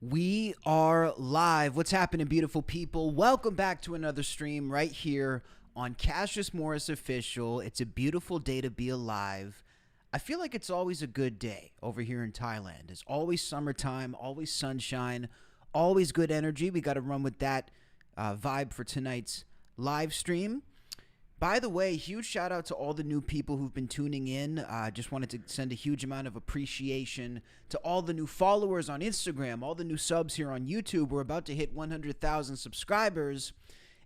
We are live. What's happening, beautiful people? Welcome back to another stream right here on Cassius Morris Official. It's a beautiful day to be alive. I feel like it's always a good day over here in Thailand. It's always summertime, always sunshine, always good energy. We got to run with that vibe for tonight's live stream. By the way, huge shout out to all the new people who've been tuning in. Just wanted to send a huge amount of appreciation to all the new followers on Instagram, all the new subs here on YouTube. We're about to hit 100,000 subscribers,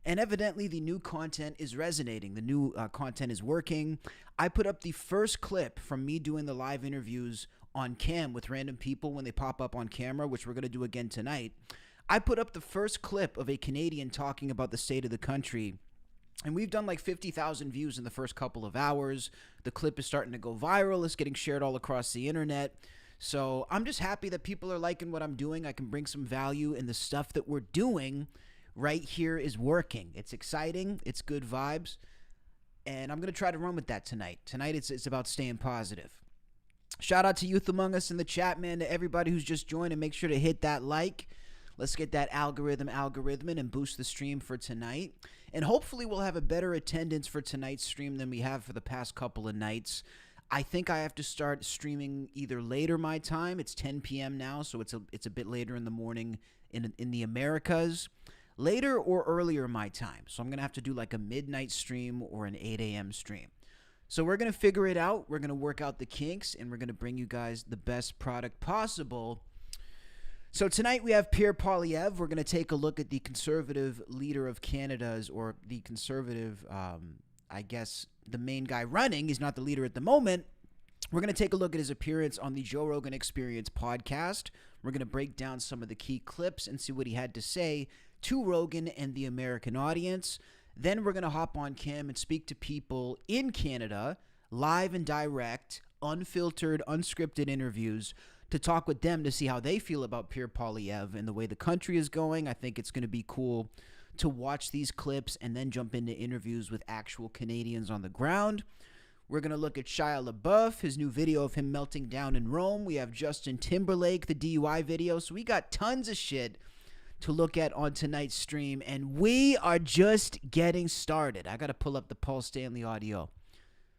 and evidently the new content is resonating. The new content is working. I put up the first clip from me doing the live interviews on cam with random people when they pop up on camera, which we're going to do again tonight. I put up the first clip of a Canadian talking about the state of the country. And we've done like 50,000 views in the first couple of hours. The clip is starting to go viral. It's getting shared all across the internet. So I'm just happy that people are liking what I'm doing. I can bring some value, and the stuff that we're doing right here is working. It's exciting. It's good vibes. And I'm going to try to run with that tonight. Tonight it's about staying positive. Shout out to Youth Among Us in the chat, man, to everybody who's just joined, and make sure to hit that like. Let's get that algorithming and boost the stream for tonight. And hopefully we'll have a better attendance for tonight's stream than we have for the past couple of nights. I think I have to start streaming either later my time. It's 10 p.m. now, so it's a bit later in the morning in the Americas. Later or earlier my time. So I'm going to have to do like a midnight stream or an 8 a.m. stream. So we're going to figure it out. We're going to work out the kinks, and we're going to bring you guys the best product possible. So tonight we have Pierre Poilievre. We're going to take a look at the conservative leader of Canada's, or the conservative, I guess, the main guy running. He's not the leader at the moment. We're going to take a look at his appearance on the Joe Rogan Experience podcast. We're going to break down some of the key clips and see what he had to say to Rogan and the American audience. Then we're going to hop on cam and speak to people in Canada, live and direct, unfiltered, unscripted interviews, to talk with them to see how they feel about Pierre Poilievre and the way the country is going. I think it's going to be cool to watch these clips and then jump into interviews with actual Canadians on the ground. We're going to look at Shia LaBeouf, his new video of him melting down in Rome. We have Justin Timberlake, the DUI video. So we got tons of shit to look at on tonight's stream, and we are just getting started. I got to pull up the Paul Stanley audio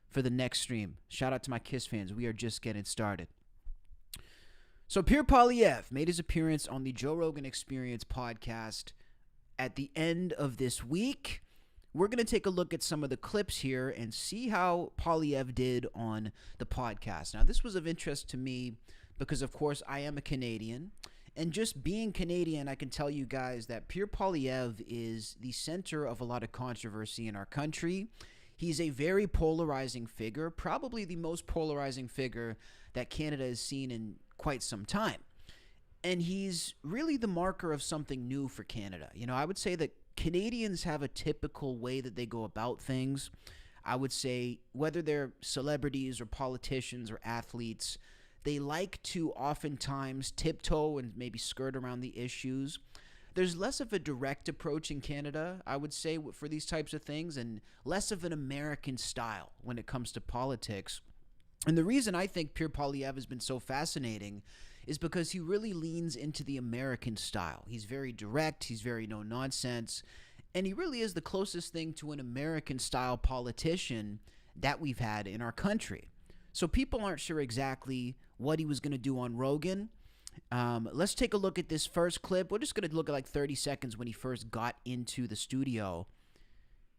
for the next stream. Shout out to my Kiss fans. We are just getting started. So Pierre Poilievre made his appearance on the Joe Rogan Experience podcast at the end of this week. We're going to take a look at some of the clips here and see how Poilievre did on the podcast. Now, this was of interest to me because, of course, I am a Canadian. And just being Canadian, I can tell you guys that Pierre Poilievre is the center of a lot of controversy in our country. He's a very polarizing figure, probably the most polarizing figure that Canada has seen in quite some time. And he's really the marker of something new for Canada. You know, I would say that Canadians have a typical way that they go about things. I would say whether they're celebrities or politicians or athletes, they like to oftentimes tiptoe and maybe skirt around the issues. There's less of a direct approach in Canada, I would say, for these types of things, and less of an American style when it comes to politics. And the reason I think Pierre Poilievre has been so fascinating is because he really leans into the American style. He's very direct, he's very no-nonsense, and he really is the closest thing to an American-style politician that we've had in our country. So people aren't sure exactly what he was going to do on Rogan. Let's take a look at this first clip. We're just going to look at like 30 seconds when he first got into the studio.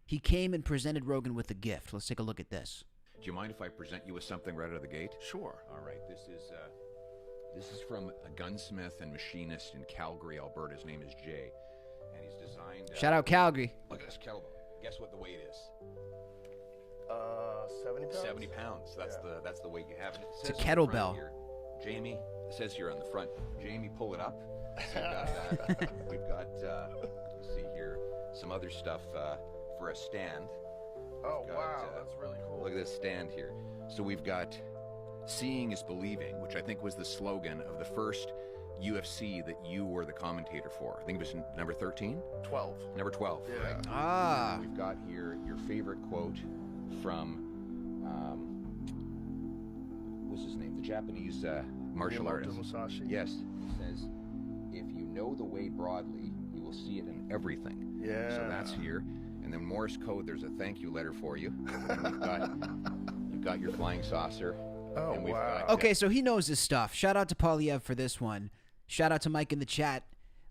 He came and presented Rogan with a gift. Let's take a look at this. Do you mind if I present you with something right out of the gate? Sure. All right. This is from a gunsmith and machinist in Calgary, Alberta. His name is Jay, and he's designed. Shout out Calgary. Look at this kettlebell. Guess what the weight is? 70 pounds. 70 pounds. That's the weight you have. And it says It's a kettlebell. Here, Jamie. It says here on the front. Jamie, pull it up. So we've got. Let's see here, some other stuff for a stand. Oh, wow, that's really cool. Look at this stand here. So we've got seeing is believing, which I think was the slogan of the first UFC that you were the commentator for. I think it was number 13? 12. Number 12, Yeah. right? Ah. We've got here your favorite quote from, what's his name? The Japanese martial Miyamoto artist. Musashi. Yes. He says, if know the way broadly, you will see it in everything. Yeah. So that's here. And then Morse code, there's a thank you letter for you. And you've got your flying saucer. Oh, and we've wow. got, Okay, so he knows his stuff. Shout out to Poilievre for this one. Shout out to Mike in the chat.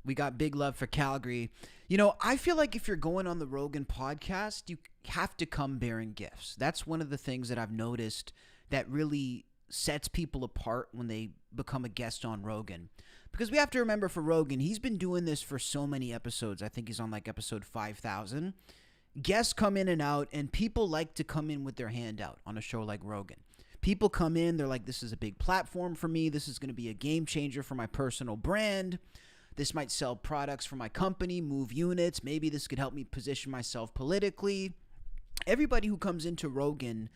We got big love for Calgary. You know, I feel like if you're going on the Rogan podcast, you have to come bearing gifts. That's one of the things that I've noticed that really sets people apart when they become a guest on Rogan. Because we have to remember, for Rogan, he's been doing this for so many episodes. I think he's on like episode 5,000. Guests come in and out, and people like to come in with their hand out on a show like Rogan. People come in, they're like, this is a big platform for me. This is going to be a game changer for my personal brand. This might sell products for my company, move units. Maybe this could help me position myself politically. Everybody who comes into Rogan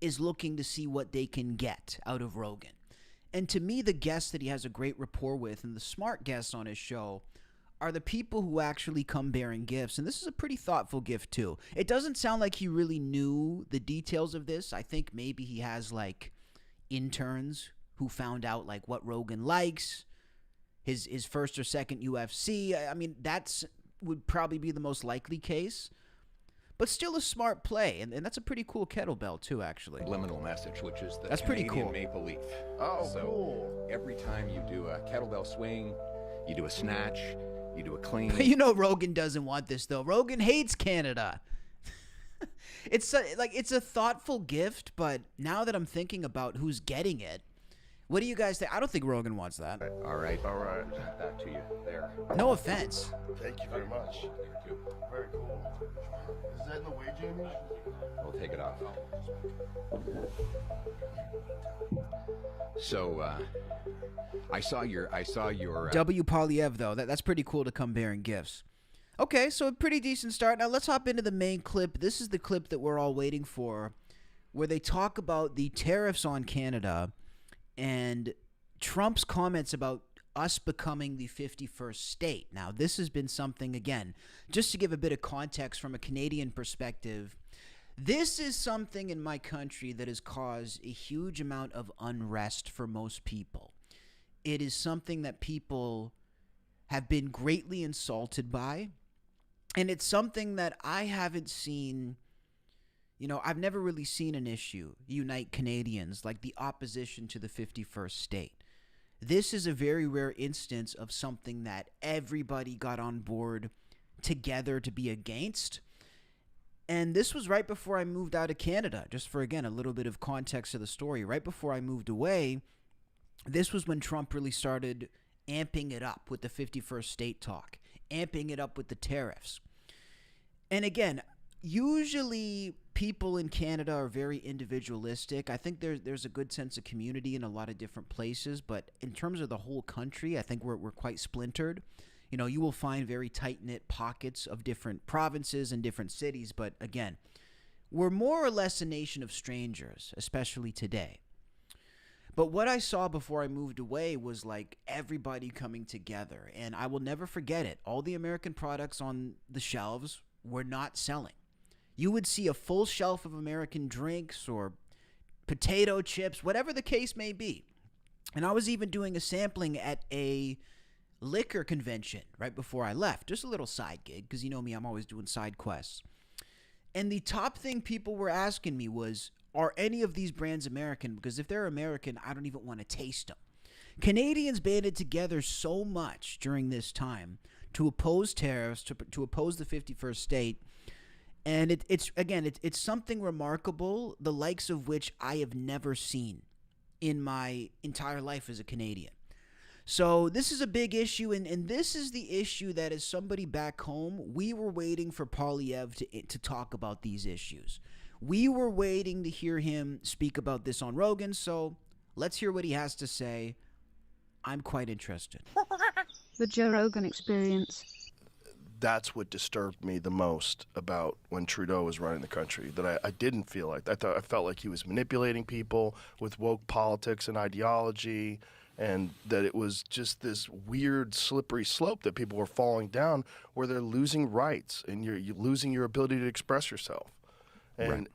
is looking to see what they can get out of Rogan. And to me, the guests that he has a great rapport with, and the smart guests on his show, are the people who actually come bearing gifts. And this is a pretty thoughtful gift too. It doesn't sound like he really knew the details of this. I think maybe he has like interns who found out like what Rogan likes, his first or second UFC. I mean, that's would probably be the most likely case. But still a smart play, and that's a pretty cool kettlebell too, actually. liminal message, which is the That's pretty Canadian cool. maple leaf. Oh, So cool. every time you do a kettlebell swing, you do a snatch, you do a clean. You know Rogan doesn't want this, though. Rogan hates Canada. It's a thoughtful gift, but now that I'm thinking about who's getting it, what do you guys think? I don't think Rogan wants that. All right. All right. Present that to you there. No offense. Thank you very much. Very cool. Is that in the way, Jamie? We'll take it off. So, I saw your. W. Poilievre, though. That's pretty cool to come bearing gifts. Okay, so a pretty decent start. Now let's hop into the main clip. This is the clip that we're all waiting for, where they talk about the tariffs on Canada and Trump's comments about us becoming the 51st state. Now, this has been something, again, just to give a bit of context from a Canadian perspective, this is something in my country that has caused a huge amount of unrest for most people. It is something that people have been greatly insulted by, and it's something that I haven't seen. You know, I've never really seen an issue unite Canadians like the opposition to the 51st state. This is a very rare instance of something that everybody got on board together to be against. And this was right before I moved out of Canada, just for, again, a little bit of context of the story. Right before I moved away, this was when Trump really started amping it up with the 51st state talk, amping it up with the tariffs. And again, usually people in Canada are very individualistic. I think there's a good sense of community in a lot of different places, but in terms of the whole country, I think we're quite splintered. You know, you will find very tight-knit pockets of different provinces and different cities, but again, we're more or less a nation of strangers, especially today. But what I saw before I moved away was like everybody coming together, and I will never forget it. All the American products on the shelves were not selling. You would see a full shelf of American drinks or potato chips, whatever the case may be. And I was even doing a sampling at a liquor convention right before I left. Just a little side gig, because you know me, I'm always doing side quests. And the top thing people were asking me was, are any of these brands American? Because if they're American, I don't even want to taste them. Canadians banded together so much during this time to oppose tariffs, to oppose the 51st state. And it's something remarkable, the likes of which I have never seen in my entire life as a Canadian. So this is a big issue, and this is the issue that, as somebody back home, we were waiting for Poilievre to talk about these issues. We were waiting to hear him speak about this on Rogan, so let's hear what he has to say. I'm quite interested. The Joe Rogan Experience. That's what disturbed me the most about when Trudeau was running the country, that I didn't feel like. I felt like he was manipulating people with woke politics and ideology, and that it was just this weird slippery slope that people were falling down where they're losing rights and you're losing your ability to express yourself. And Right.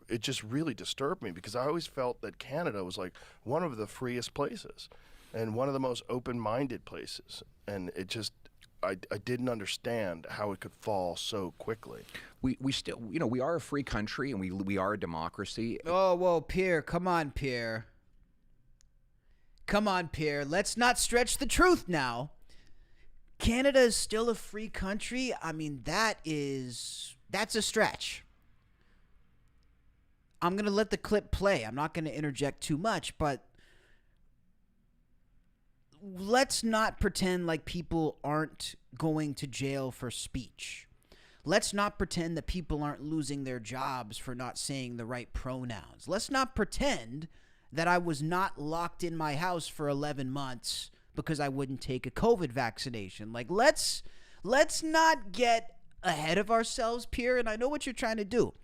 it just really disturbed me, because I always felt that Canada was like one of the freest places and one of the most open-minded places. and it just I didn't understand how it could fall so quickly. We still, we are a free country and we are a democracy. Oh, whoa, Pierre, come on, Pierre. Come on, Pierre. Let's not stretch the truth now. Canada is still a free country. I mean, that's a stretch. I'm going to let the clip play. I'm not going to interject too much, but let's not pretend like people aren't going to jail for speech. Let's not pretend that people aren't losing their jobs for not saying the right pronouns. Let's not pretend that I was not locked in my house for 11 months because I wouldn't take a COVID vaccination. Like, let's not get ahead of ourselves, Pierre, and I know what you're trying to do.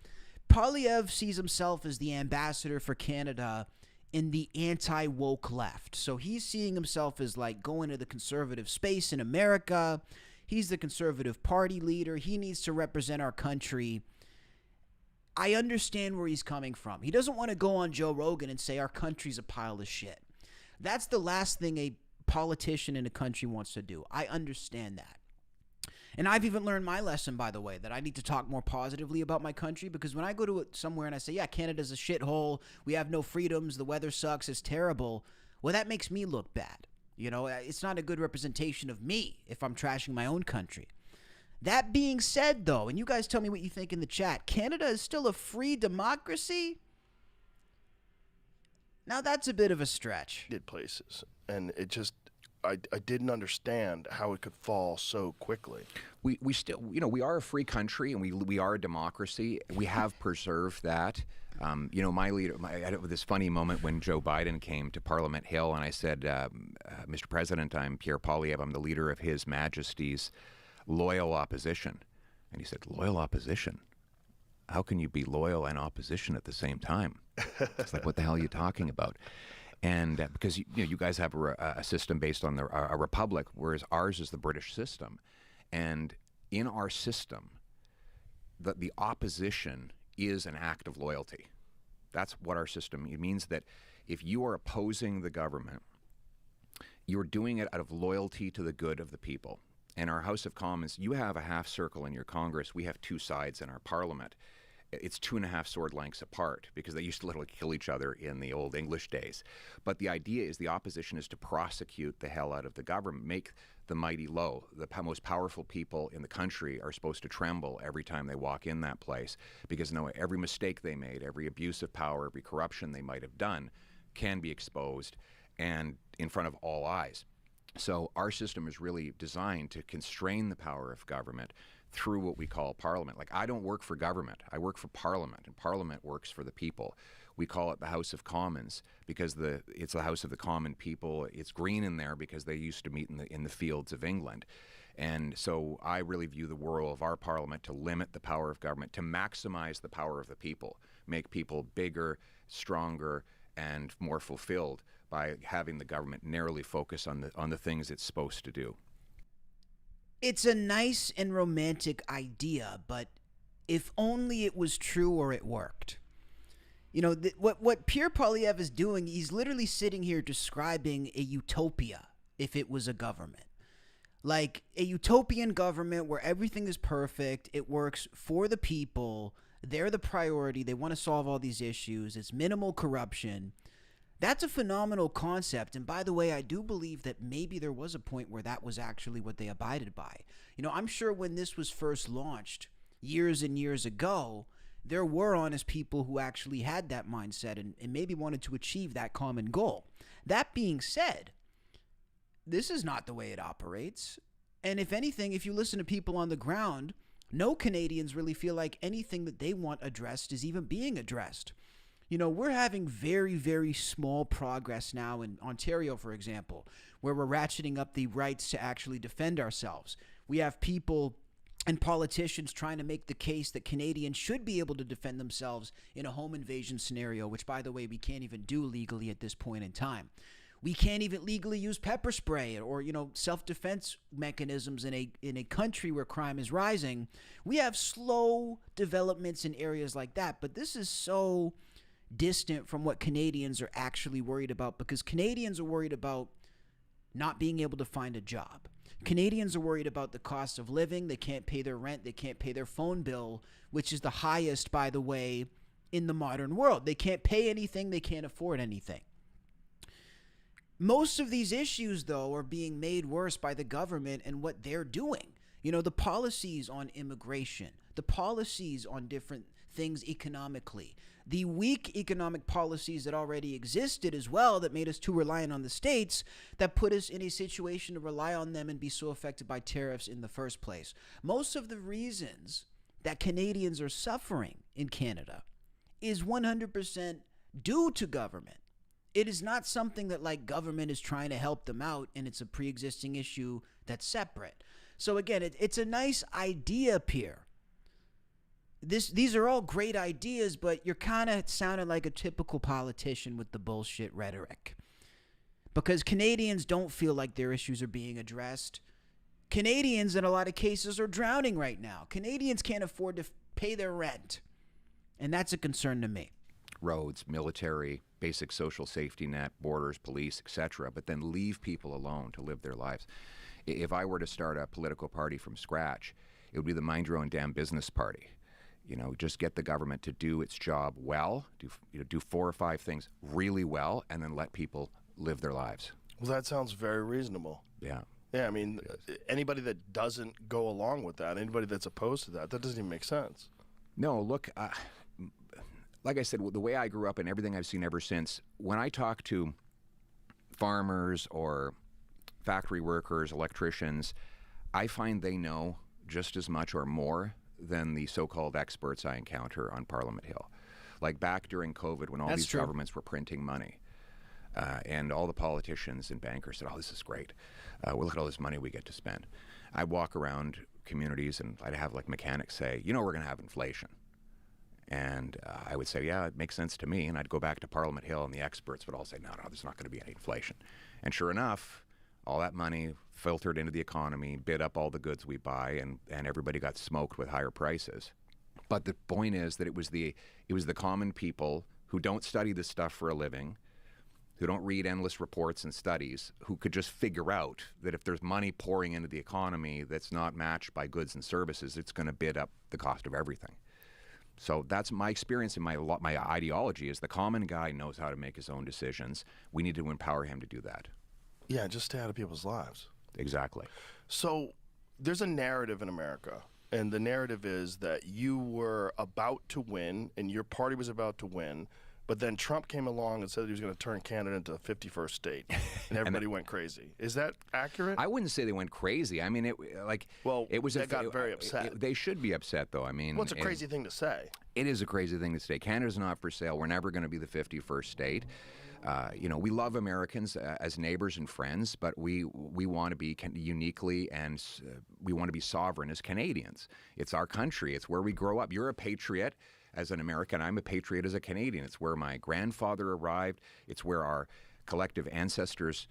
Poilievre sees himself as the ambassador for Canada in the anti-woke left. So he's seeing himself as like going to the conservative space in America. He's the conservative party leader. He needs to represent our country. I understand where he's coming from. He doesn't want to go on Joe Rogan and say our country's a pile of shit. That's the last thing a politician in a country wants to do. I understand that. And I've even learned my lesson, by the way, that I need to talk more positively about my country, because when I go to somewhere and I say, yeah, Canada's a shithole, we have no freedoms, the weather sucks, it's terrible, well, that makes me look bad. You know, it's not a good representation of me if I'm trashing my own country. That being said, though, and you guys tell me what you think in the chat, Canada is still a free democracy? Now, that's a bit of a stretch. Did places, and it just I didn't understand how it could fall so quickly. We still, we are a free country and we are a democracy. We have preserved that. My leader, I had this funny moment when Joe Biden came to Parliament Hill, and I said, Mr. President, I'm Pierre Poilievre. I'm the leader of His Majesty's loyal opposition. And he said, loyal opposition? How can you be loyal and opposition at the same time? It's like, what the hell are you talking about? And because you guys have a system based on a republic, whereas ours is the British system. And in our system, the opposition is an act of loyalty. That's what our system, it means that if you are opposing the government, you're doing it out of loyalty to the good of the people. In our House of Commons, you have a half circle in your Congress. We have two sides in our Parliament. It's 2.5 sword lengths apart, because they used to literally kill each other in the old English days. But the idea is the opposition is to prosecute the hell out of the government, make the mighty low. The most powerful people in the country are supposed to tremble every time they walk in that place, because every mistake they made, every abuse of power, every corruption they might have done can be exposed and in front of all eyes. So our system is really designed to constrain the power of government through what we call Parliament. Like, I don't work for government, I work for Parliament, and Parliament works for the people. We call it the House of Commons because it's the House of the common people. It's green in there because they used to meet in the fields of England. And so I really view the role of our Parliament to limit the power of government, to maximize the power of the people, make people bigger, stronger, and more fulfilled by having the government narrowly focus on the things it's supposed to do. It's a nice and romantic idea, but if only it was true or it worked. What Pierre Poilievre is doing, he's literally sitting here describing a utopia if it was a government. Like a utopian government where everything is perfect, it works for the people, they're the priority, they want to solve all these issues, it's minimal corruption. That's a phenomenal concept. And by the way, I do believe that maybe there was a point where that was actually what they abided by. I'm sure when this was first launched years and years ago, there were honest people who actually had that mindset and maybe wanted to achieve that common goal. That being said, this is not the way it operates. And if anything, if you listen to people on the ground, no Canadians really feel like anything that they want addressed is even being addressed. We're having very, very small progress now in Ontario, for example, where we're ratcheting up the rights to actually defend ourselves. We have people and politicians trying to make the case that Canadians should be able to defend themselves in a home invasion scenario, which, by the way, we can't even do legally at this point in time. We can't even legally use pepper spray or, self-defense mechanisms in a country where crime is rising. We have slow developments in areas like that, but this is so distant from what Canadians are actually worried about, because Canadians are worried about not being able to find a job. Canadians are worried about the cost of living. They can't pay their rent. They can't pay their phone bill, which is the highest, by the way, in the modern world. They can't pay anything. They can't afford anything. Most of these issues, though, are being made worse by the government and what they're doing. You know, the policies on immigration, the policies on different things economically, the weak economic policies that already existed as well that made us too reliant on the states, that put us in a situation to rely on them and be so affected by tariffs in the first place. Most of the reasons that Canadians are suffering in Canada is 100% due to government. It is not something that like government is trying to help them out and it's a pre-existing issue that's separate. So again, it's a nice idea, Pierre. These are all great ideas, but you're kind of sounding like a typical politician with the bullshit rhetoric. Because Canadians don't feel like their issues are being addressed. Canadians, in a lot of cases, are drowning right now. Canadians can't afford to pay their rent. And that's a concern to me. Roads, military, basic social safety net, borders, police, etc., but then leave people alone to live their lives. If I were to start a political party from scratch, it would be the mind your own damn business party. You know, just get the government to do its job well, do 4 or 5 things really well, and then let people live their lives. Well, that sounds very reasonable. Yeah. Yeah, I mean, anybody that doesn't go along with that, anybody that's opposed to that, that doesn't even make sense. No, look, like I said, the way I grew up and everything I've seen ever since, when I talk to farmers or factory workers, electricians, I find they know just as much or more than the so-called experts I encounter on Parliament Hill. Like back during COVID when all these governments were printing money and all the politicians and bankers said, oh, this is great. Well, look at all this money we get to spend. I'd walk around communities and I'd have like mechanics say, you know, we're going to have inflation. And I would say, yeah, it makes sense to me. And I'd go back to Parliament Hill and the experts would all say, no, there's not going to be any inflation. And sure enough, all that money filtered into the economy, bid up all the goods we buy, and everybody got smoked with higher prices. But the point is that it was the common people who don't study this stuff for a living, who don't read endless reports and studies, who could just figure out that if there's money pouring into the economy that's not matched by goods and services, it's going to bid up the cost of everything. So that's my experience and my ideology is the common guy knows how to make his own decisions. We need to empower him to do that. Yeah, just stay out of people's lives. Exactly. So there's a narrative in America, and the narrative is that you were about to win and your party was about to win, but then Trump came along and said he was going to turn Canada into the 51st state, and everybody went crazy. Is that accurate? I wouldn't say they went crazy. I mean, they got very upset. They should be upset, though. I mean, what's a crazy thing to say? It is a crazy thing to say. Canada's not for sale. We're never going to be the 51st state. We love Americans as neighbors and friends, but we want to be uniquely and we want to be sovereign as Canadians. It's our country. It's where we grow up. You're a patriot as an American. I'm a patriot as a Canadian. It's where my grandfather arrived. It's where our collective ancestors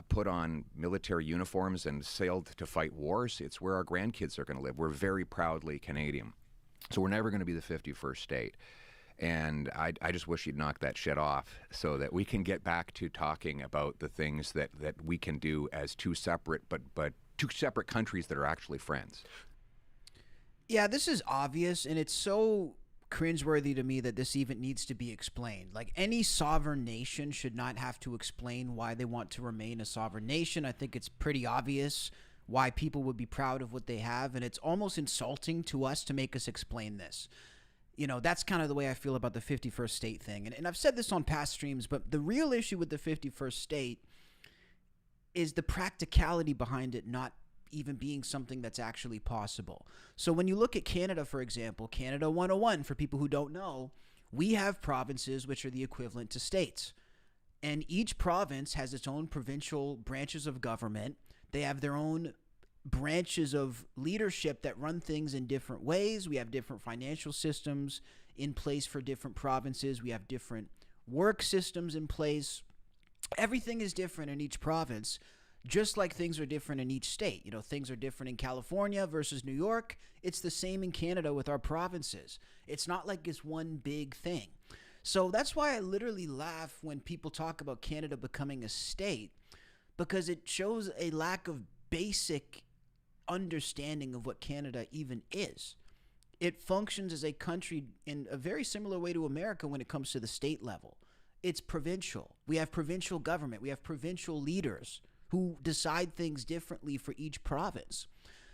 put on military uniforms and sailed to fight wars. It's where our grandkids are going to live. We're very proudly Canadian. So we're never going to be the 51st state. And I just wish you'd knock that shit off so that we can get back to talking about the things that we can do as two separate countries that are actually friends. Yeah, this is obvious, and it's so cringeworthy to me that this even needs to be explained. Like, any sovereign nation should not have to explain why they want to remain a sovereign nation. I think it's pretty obvious why people would be proud of what they have, and it's almost insulting to us to make us explain this. You know, that's kind of the way I feel about the 51st state thing. And I've said this on past streams, but the real issue with the 51st state is the practicality behind it not even being something that's actually possible. So when you look at Canada, for example, Canada 101, for people who don't know, we have provinces which are the equivalent to states. And each province has its own provincial branches of government. They have their own branches of leadership that run things in different ways. We have different financial systems in place for different provinces. We have different work systems in place. Everything is different in each province, just like things are different in each state. You know, things are different in California versus New York. It's the same in Canada with our provinces. It's not like it's one big thing. So that's why I literally laugh when people talk about Canada becoming a state, because it shows a lack of basic understanding of what Canada even is. It functions as a country in a very similar way to America when it comes to the state level. It's provincial. We have provincial government. We have provincial leaders who decide things differently for each province.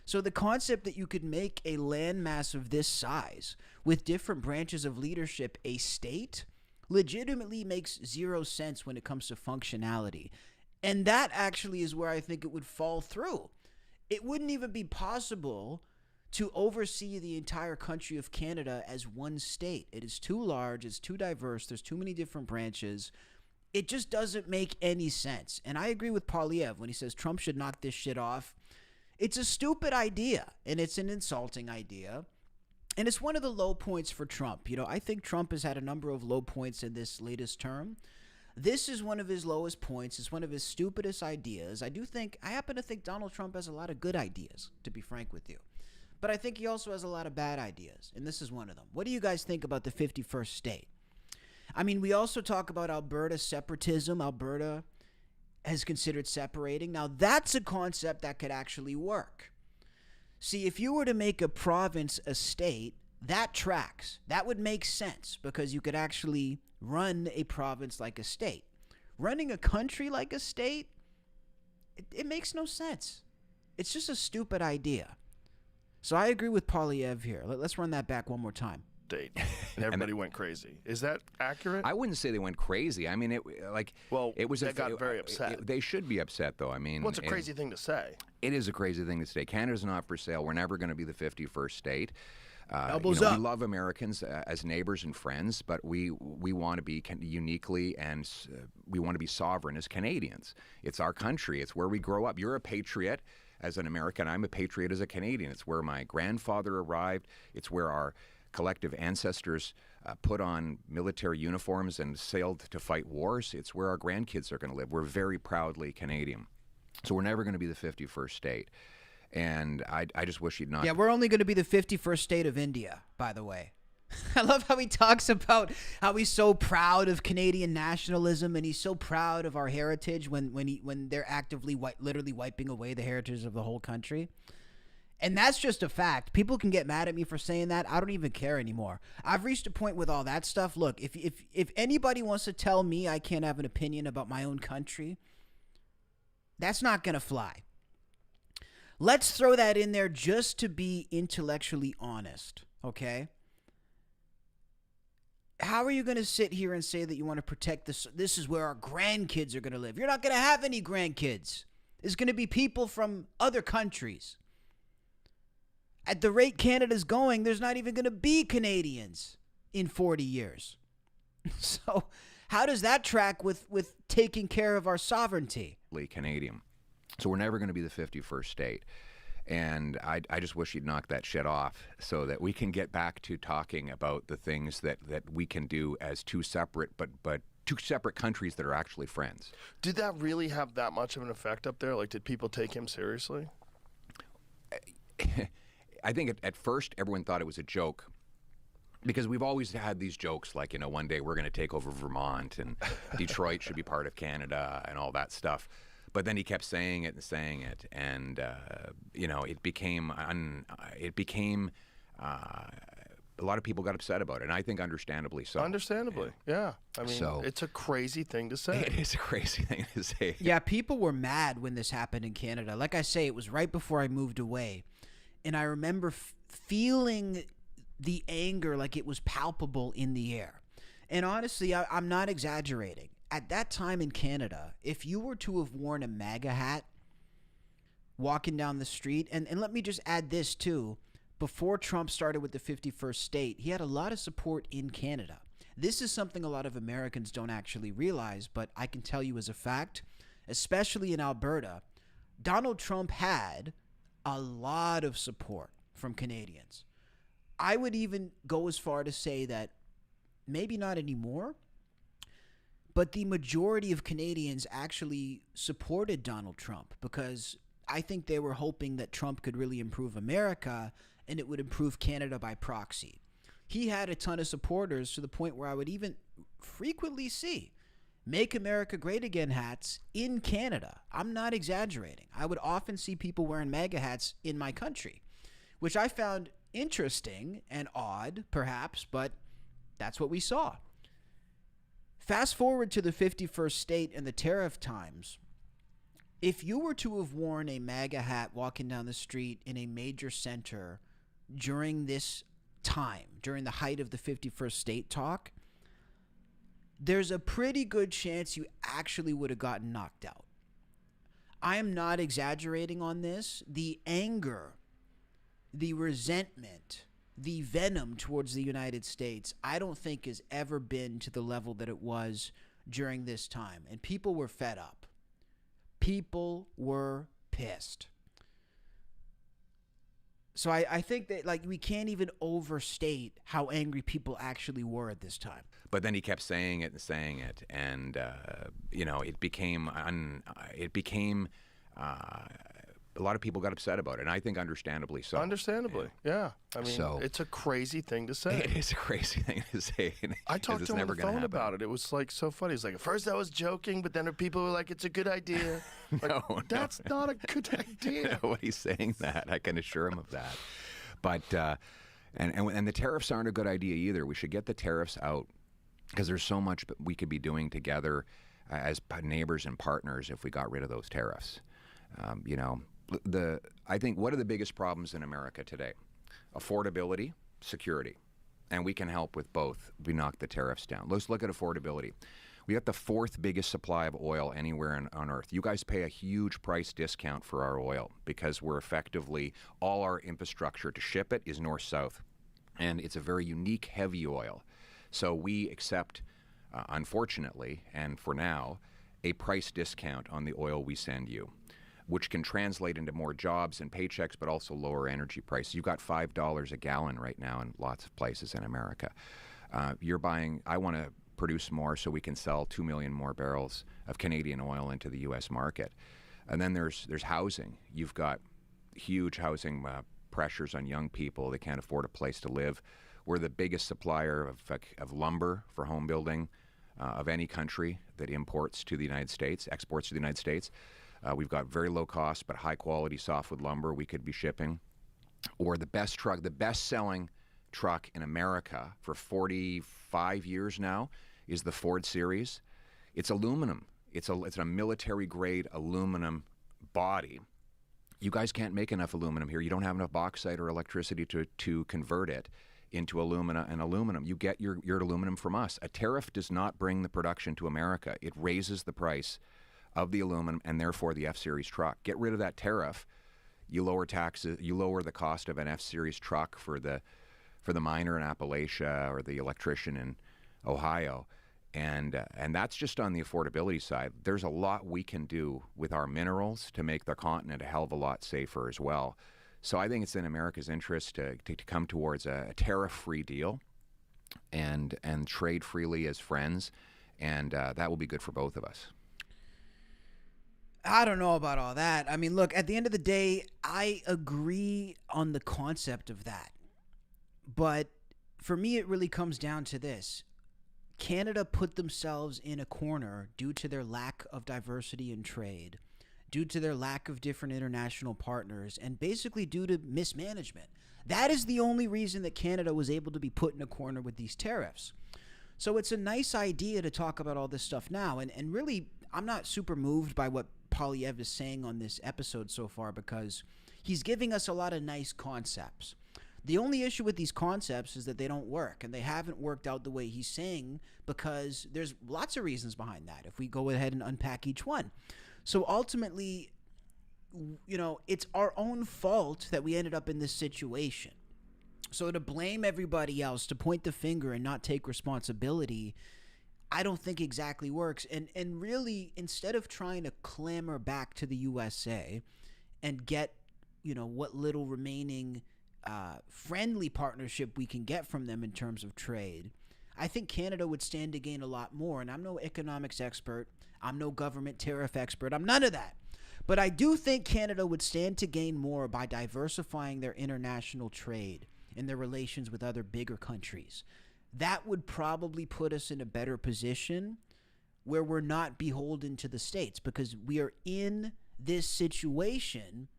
So the concept that you could make a landmass of this size with different branches of leadership a state legitimately makes zero sense when it comes to functionality. And that actually is where I think it would fall through. It wouldn't even be possible to oversee the entire country of Canada as one state. It is too large, it's too diverse, there's too many different branches. It just doesn't make any sense. And I agree with Poilievre when he says Trump should knock this shit off. It's a stupid idea, and it's an insulting idea. And it's one of the low points for Trump. You know, I think Trump has had a number of low points in this latest term. This is one of his lowest points. It's one of his stupidest ideas. I happen to think Donald Trump has a lot of good ideas, to be frank with you. But I think he also has a lot of bad ideas, and this is one of them. What do you guys think about the 51st state? I mean, we also talk about Alberta separatism. Alberta has considered separating. Now, that's a concept that could actually work. See, if you were to make a province a state, that tracks. That would make sense because you could actually run a province like a state. Running a country like a state, it makes no sense. It's just a stupid idea. So I agree with Poilievre here. Let's run that back one more time. State, and everybody went crazy. Is that accurate? I wouldn't say they went crazy. I mean, it was. They got very upset. They should be upset, though. I mean, well, it's a crazy thing to say. It is a crazy thing to say. Canada's not for sale. We're never going to be the 51st state. Elbows up. We love Americans as neighbors and friends, but we want to be uniquely and we want to be sovereign as Canadians. It's our country. It's where we grow up. You're a patriot as an American. I'm a patriot as a Canadian. It's where my grandfather arrived. It's where our collective ancestors put on military uniforms and sailed to fight wars. It's where our grandkids are going to live. We're very proudly Canadian. So we're never going to be the 51st state. And I just wish he'd not. Yeah, we're only going to be the 51st state of India, by the way. I love how he talks about how he's so proud of Canadian nationalism and he's so proud of our heritage when they're actively literally wiping away the heritage of the whole country. And that's just a fact. People can get mad at me for saying that. I don't even care anymore. I've reached a point with all that stuff. Look, if anybody wants to tell me I can't have an opinion about my own country, that's not going to fly. Let's throw that in there just to be intellectually honest, okay? How are you going to sit here and say that you want to protect this? This is where our grandkids are going to live. You're not going to have any grandkids. It's going to be people from other countries. At the rate Canada's going, there's not even going to be Canadians in 40 years. So how does that track with taking care of our sovereignty? Canadian. So we're never going to be the 51st state. And I just wish he'd knock that shit off so that we can get back to talking about the things that we can do as two separate but two separate countries that are actually friends. Did that really have that much of an effect up there? Like, did people take him seriously? I think at first everyone thought it was a joke because we've always had these jokes like, you know, one day we're going to take over Vermont and Detroit should be part of Canada and all that stuff. But then he kept saying it, and you know, it became a lot of people got upset about it, and I think understandably so. Understandably, yeah. I mean, it's a crazy thing to say. It is a crazy thing to say. Yeah, people were mad when this happened in Canada. Like I say, it was right before I moved away, and I remember feeling the anger like it was palpable in the air. And honestly, I'm not exaggerating. At that time in Canada, if you were to have worn a MAGA hat walking down the street, and let me just add this too, before Trump started with the 51st state, he had a lot of support in Canada. This is something a lot of Americans don't actually realize, but I can tell you as a fact, especially in Alberta, Donald Trump had a lot of support from Canadians. I would even go as far to say that maybe not anymore, but the majority of Canadians actually supported Donald Trump because I think they were hoping that Trump could really improve America and it would improve Canada by proxy. He had a ton of supporters to the point where I would even frequently see Make America Great Again hats in Canada. I'm not exaggerating. I would often see people wearing MAGA hats in my country, which I found interesting and odd, perhaps, but that's what we saw. Fast forward to the 51st state and the tariff times. If you were to have worn a MAGA hat walking down the street in a major center during this time, during the height of the 51st state talk, there's a pretty good chance you actually would have gotten knocked out. I am not exaggerating on this. The anger, the resentment, the venom towards the United States, I don't think has ever been to the level that it was during this time. And people were fed up. People were pissed. So I think that, like, we can't even overstate how angry people actually were at this time. But then he kept saying it, and it became a lot of people got upset about it, and I think understandably so. Understandably, yeah. I mean, it's a crazy thing to say. It is a crazy thing to say. I talked to him on the phone about it. It was like so funny. He's like, at first I was joking, but then people were like, it's a good idea. Like, that's not a good idea. What he's saying that, I can assure him of that. But and the tariffs aren't a good idea either. We should get the tariffs out because there's so much we could be doing together as neighbors and partners if we got rid of those tariffs. I think what are the biggest problems in America today? Affordability, security. And we can help with both. We knock the tariffs down. Let's look at affordability. We got the fourth biggest supply of oil anywhere on Earth. You guys pay a huge price discount for our oil because we're effectively, all our infrastructure to ship it is north-south. And it's a very unique heavy oil. So we accept, unfortunately, and for now, a price discount on the oil we send you, which can translate into more jobs and paychecks, but also lower energy prices. You've got $5 a gallon right now in lots of places in America. You're buying, I want to produce more so we can sell 2 million more barrels of Canadian oil into the U.S. market. And then there's housing. You've got huge housing pressures on young people. They can't afford a place to live. We're the biggest supplier of lumber for home building of any country that exports to the United States. We've got very low cost but high quality softwood lumber we could be shipping. Or the best-selling truck in America for 45 years now is the Ford Series. It's aluminum. It's a military-grade aluminum body. You guys can't make enough aluminum here. You don't have enough bauxite or electricity to convert it into alumina and aluminum. You get your aluminum from us. A tariff does not bring the production to America. It raises the price of the aluminum and therefore the F-Series truck. Get rid of that tariff. You lower taxes. You lower the cost of an F-Series truck for the miner in Appalachia or the electrician in Ohio. And that's just on the affordability side. There's a lot we can do with our minerals to make the continent a hell of a lot safer as well. So I think it's in America's interest to come towards a tariff-free deal and trade freely as friends, and that will be good for both of us. I don't know about all that. I mean, look, at the end of the day, I agree on the concept of that. But for me, it really comes down to this. Canada put themselves in a corner due to their lack of diversity in trade, due to their lack of different international partners, and basically due to mismanagement. That is the only reason that Canada was able to be put in a corner with these tariffs. So it's a nice idea to talk about all this stuff now. And really, I'm not super moved by what Poilievre is saying on this episode so far because he's giving us a lot of nice concepts. The only issue with these concepts is that they don't work, and they haven't worked out the way he's saying because there's lots of reasons behind that if we go ahead and unpack each one. So ultimately, it's our own fault that we ended up in this situation. So to blame everybody else, to point the finger and not take responsibility, I don't think exactly works. And really, instead of trying to clamor back to the USA and get, what little remaining friendly partnership we can get from them in terms of trade, I think Canada would stand to gain a lot more. And I'm no economics expert. I'm no government tariff expert. I'm none of that. But I do think Canada would stand to gain more by diversifying their international trade and their relations with other bigger countries. That would probably put us in a better position where we're not beholden to the states, because we are in this situation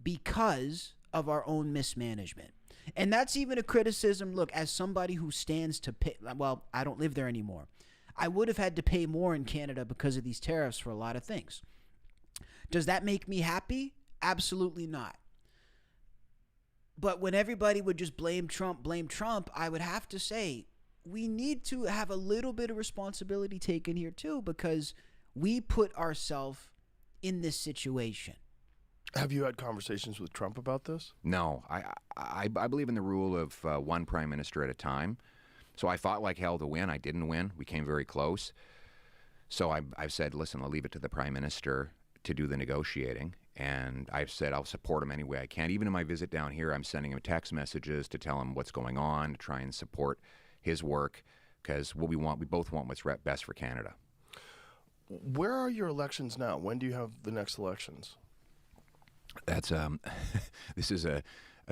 because of our own mismanagement. And that's even a criticism. Look, as somebody who stands to pay, well, I don't live there anymore. I would have had to pay more in Canada because of these tariffs for a lot of things. Does that make me happy? Absolutely not. But when everybody would just blame Trump, I would have to say, we need to have a little bit of responsibility taken here too, because we put ourselves in this situation. Have you had conversations with Trump about this? No, I believe in the rule of one prime minister at a time. So I fought like hell to win. I didn't win. We came very close. So I've said, listen, I'll leave it to the prime minister to do the negotiating. And I've said I'll support him any way I can. Even in my visit down here, I'm sending him text messages to tell him what's going on, to try and support his work, because what we both want what's best for Canada. Where are your elections now? When do you have the next elections? That's this is a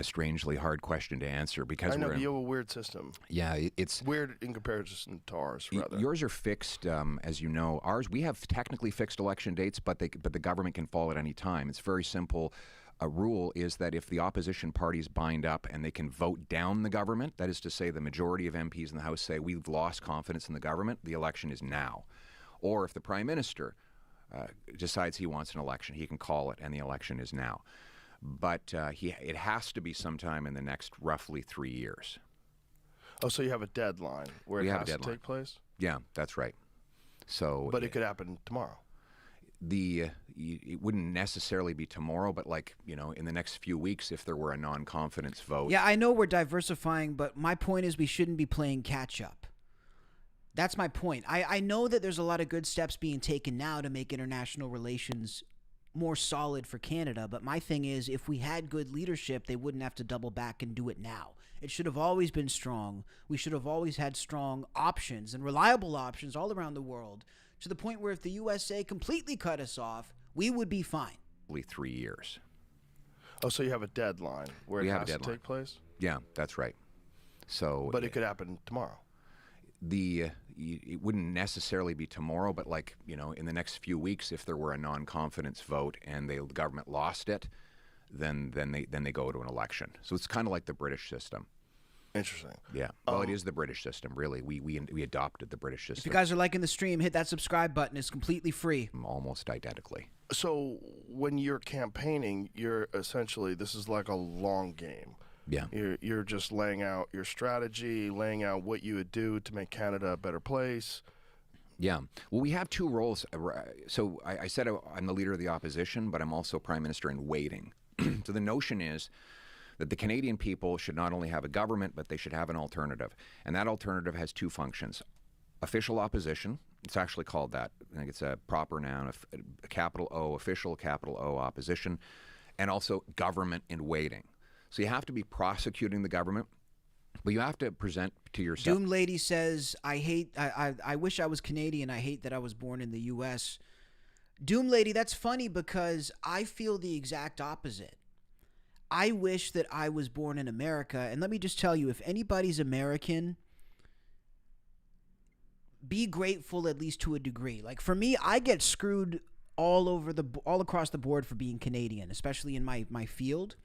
strangely hard question to answer, because I know you have a weird system. Yeah, it's weird in comparison to ours. Rather, yours are fixed, as you know. Ours, we have technically fixed election dates, but the government can fall at any time. It's very simple. A rule is that if the opposition parties bind up and they can vote down the government, that is to say the majority of MPs in the House say we've lost confidence in the government, the election is now. Or if the Prime Minister decides he wants an election, he can call it, and the election is now. But it has to be sometime in the next roughly 3 years. Oh, so you have a deadline where it has to take place? Yeah, that's right. So, but it could happen tomorrow. It wouldn't necessarily be tomorrow, but in the next few weeks, if there were a non-confidence vote. Yeah, I know we're diversifying, but my point is we shouldn't be playing catch up. That's my point. I know that there's a lot of good steps being taken now to make international relations more solid for Canada, but my thing is, if we had good leadership, they wouldn't have to double back and do it now. It should have always been strong. We should have always had strong options and reliable options all around the world, to the point where if the USA completely cut us off, we would be fine. 3 years. Oh, so you have a deadline where it has to take place? Yeah, that's right. So, but it could happen tomorrow. It wouldn't necessarily be tomorrow, but in the next few weeks, if there were a non-confidence vote and the government lost it, then they go to an election. So it's kind of like the British system. Interesting. Yeah. Well, it is the British system, really. We adopted the British system. If you guys are liking the stream, hit that subscribe button. It's completely free. Almost identically. So when you're campaigning, you're essentially, this is like a long game. Yeah. You're just laying out your strategy, laying out what you would do to make Canada a better place. Yeah. Well, we have two roles. So I said I'm the leader of the opposition, but I'm also Prime Minister in waiting. So the notion is that the Canadian people should not only have a government, but they should have an alternative. And that alternative has two functions. Official opposition, it's actually called that. I think it's a proper noun, a capital O, official, capital O, opposition, and also government in waiting. So you have to be prosecuting the government, but you have to present to yourself. Doom Lady says, I wish I was Canadian. I hate that I was born in the U.S. Doom Lady, that's funny because I feel the exact opposite. I wish that I was born in America. And let me just tell you, if anybody's American, be grateful at least to a degree. Like for me, I get screwed all across the board for being Canadian, especially in my field.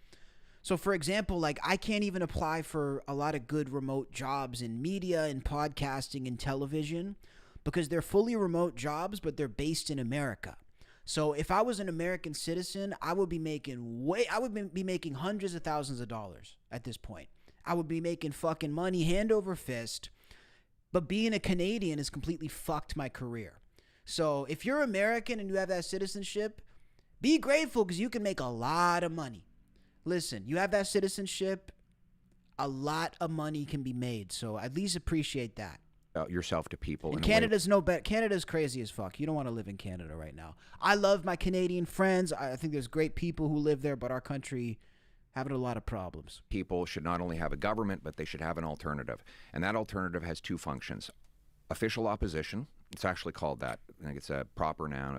So for example, like I can't even apply for a lot of good remote jobs in media and podcasting and television because they're fully remote jobs, but they're based in America. So if I was an American citizen, I would be making hundreds of thousands of dollars at this point. I would be making fucking money hand over fist. But being a Canadian has completely fucked my career. So if you're American and you have that citizenship, be grateful because you can make a lot of money. Listen, you have that citizenship, a lot of money can be made. So at least appreciate that. Yourself to people. And Canada's no better. Canada's crazy as fuck. You don't want to live in Canada right now. I love my Canadian friends. I think there's great people who live there, but our country having a lot of problems. People should not only have a government, but they should have an alternative. And that alternative has two functions. Official opposition, it's actually called that. I think it's a proper noun,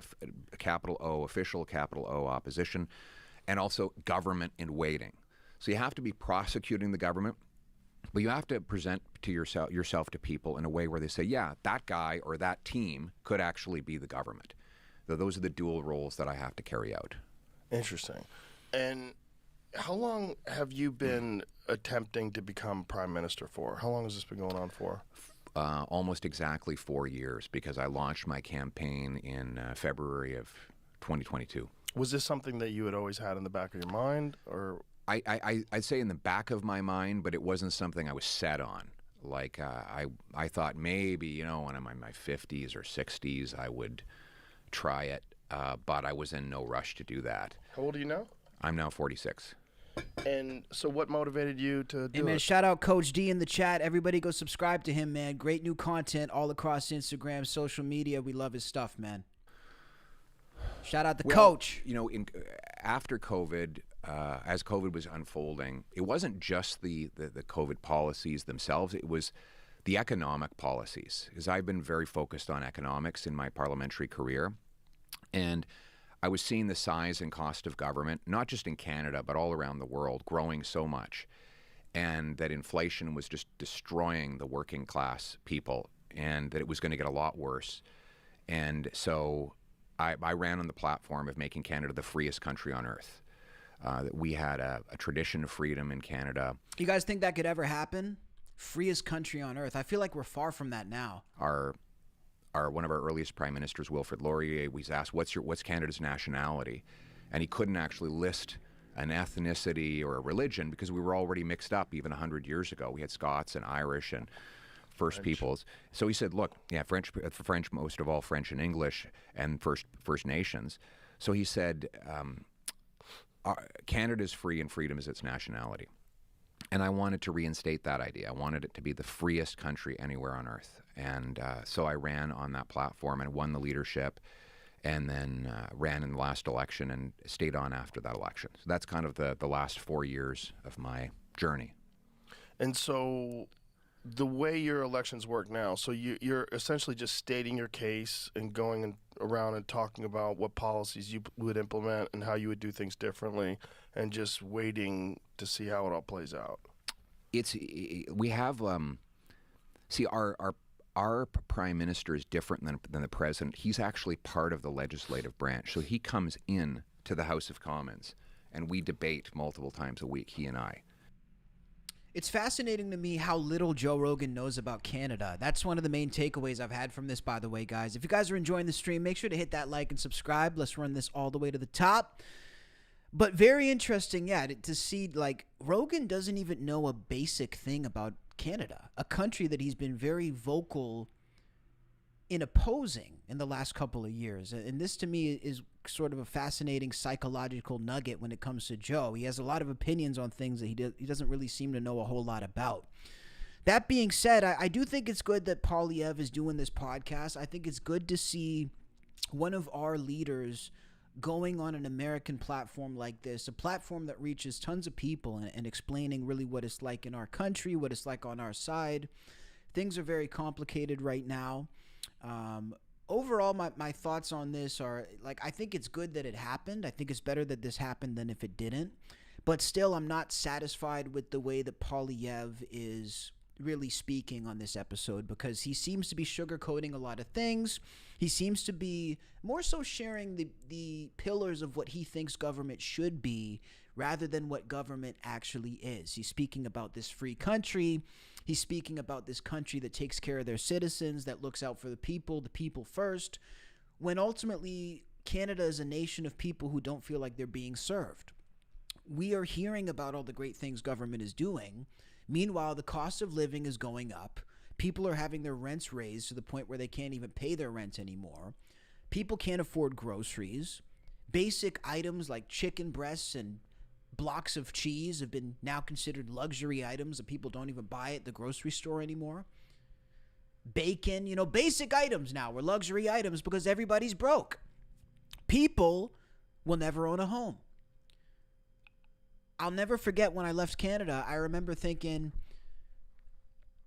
a capital O, official, capital O, opposition, and also government in waiting. So you have to be prosecuting the government, But you have to present to yourself to people in a way where they say, yeah, that guy or that team could actually be the government. So those are the dual roles that I have to carry out. Interesting. And how long have you been attempting to become prime minister for? How long has this been going on for? Almost exactly 4 years, because I launched my campaign in February of 2022. Was this something that you had always had in the back of your mind, or? I'd say in the back of my mind, but it wasn't something I was set on. Like I thought maybe, when I'm in my 50s or 60s, I would try it, but I was in no rush to do that. How old are you now? I'm now 46. And so what motivated you to do Hey, man, it? shout out Coach D in the chat. Everybody go subscribe to him, man. Great new content all across Instagram, social media. We love his stuff, man. Shout out the coach. After COVID, as COVID was unfolding, it wasn't just the COVID policies themselves, it was the economic policies, because I've been very focused on economics in my parliamentary career. And I was seeing the size and cost of government, not just in Canada, but all around the world, growing so much. And that inflation was just destroying the working class people, and that it was going to get a lot worse. And so I ran on the platform of making Canada the freest country on earth. That we had a tradition of freedom in Canada. You guys think that could ever happen? Freest country on earth. I feel like we're far from that now. One of our earliest prime ministers, Wilfrid Laurier, was asked, what's Canada's nationality? And he couldn't actually list an ethnicity or a religion because we were already mixed up even 100 years ago. We had Scots and Irish and First Peoples. So he said, look, French, most of all French and English, and First Nations. So he said, Canada's free and freedom is its nationality. And I wanted to reinstate that idea. I wanted it to be the freest country anywhere on earth. And so I ran on that platform and won the leadership, and then ran in the last election and stayed on after that election. So that's kind of the last 4 years of my journey. And so the way your elections work now, so you're essentially just stating your case and going around and talking about what policies you would implement and how you would do things differently, and just waiting to see how it all plays out. We have our prime minister is different than the president. He's actually part of the legislative branch, so he comes in to the House of Commons, and we debate multiple times a week, he and I. It's fascinating to me how little Joe Rogan knows about Canada. That's one of the main takeaways I've had from this, by the way, guys. If you guys are enjoying the stream, make sure to hit that like and subscribe. Let's run this all the way to the top. But very interesting, to see, like, Rogan doesn't even know a basic thing about Canada, a country that he's been very vocal in opposing in the last couple of years. And this, to me, is sort of a fascinating psychological nugget when it comes to Joe. He has a lot of opinions on things that he doesn't really seem to know a whole lot about. That being said, I do think it's good that Poilievre is doing this podcast. I think it's good to see one of our leaders going on an American platform like this, a platform that reaches tons of people, and explaining really what it's like in our country, what it's like on our side. Things are very complicated right now. Overall, my thoughts on this are, like, I think it's good that it happened. I think it's better that this happened than if it didn't. But still, I'm not satisfied with the way that Poilievre is really speaking on this episode, because he seems to be sugarcoating a lot of things. He seems to be more so sharing the pillars of what he thinks government should be rather than what government actually is. He's speaking about this free country. He's speaking about this country that takes care of their citizens, that looks out for the people first, when ultimately Canada is a nation of people who don't feel like they're being served. We are hearing about all the great things government is doing. Meanwhile, the cost of living is going up. People are having their rents raised to the point where they can't even pay their rent anymore. People can't afford groceries. Basic items like chicken breasts and blocks of cheese have been now considered luxury items that people don't even buy at the grocery store anymore. Bacon, basic items now are luxury items because everybody's broke. People will never own a home. I'll never forget when I left Canada, I remember thinking,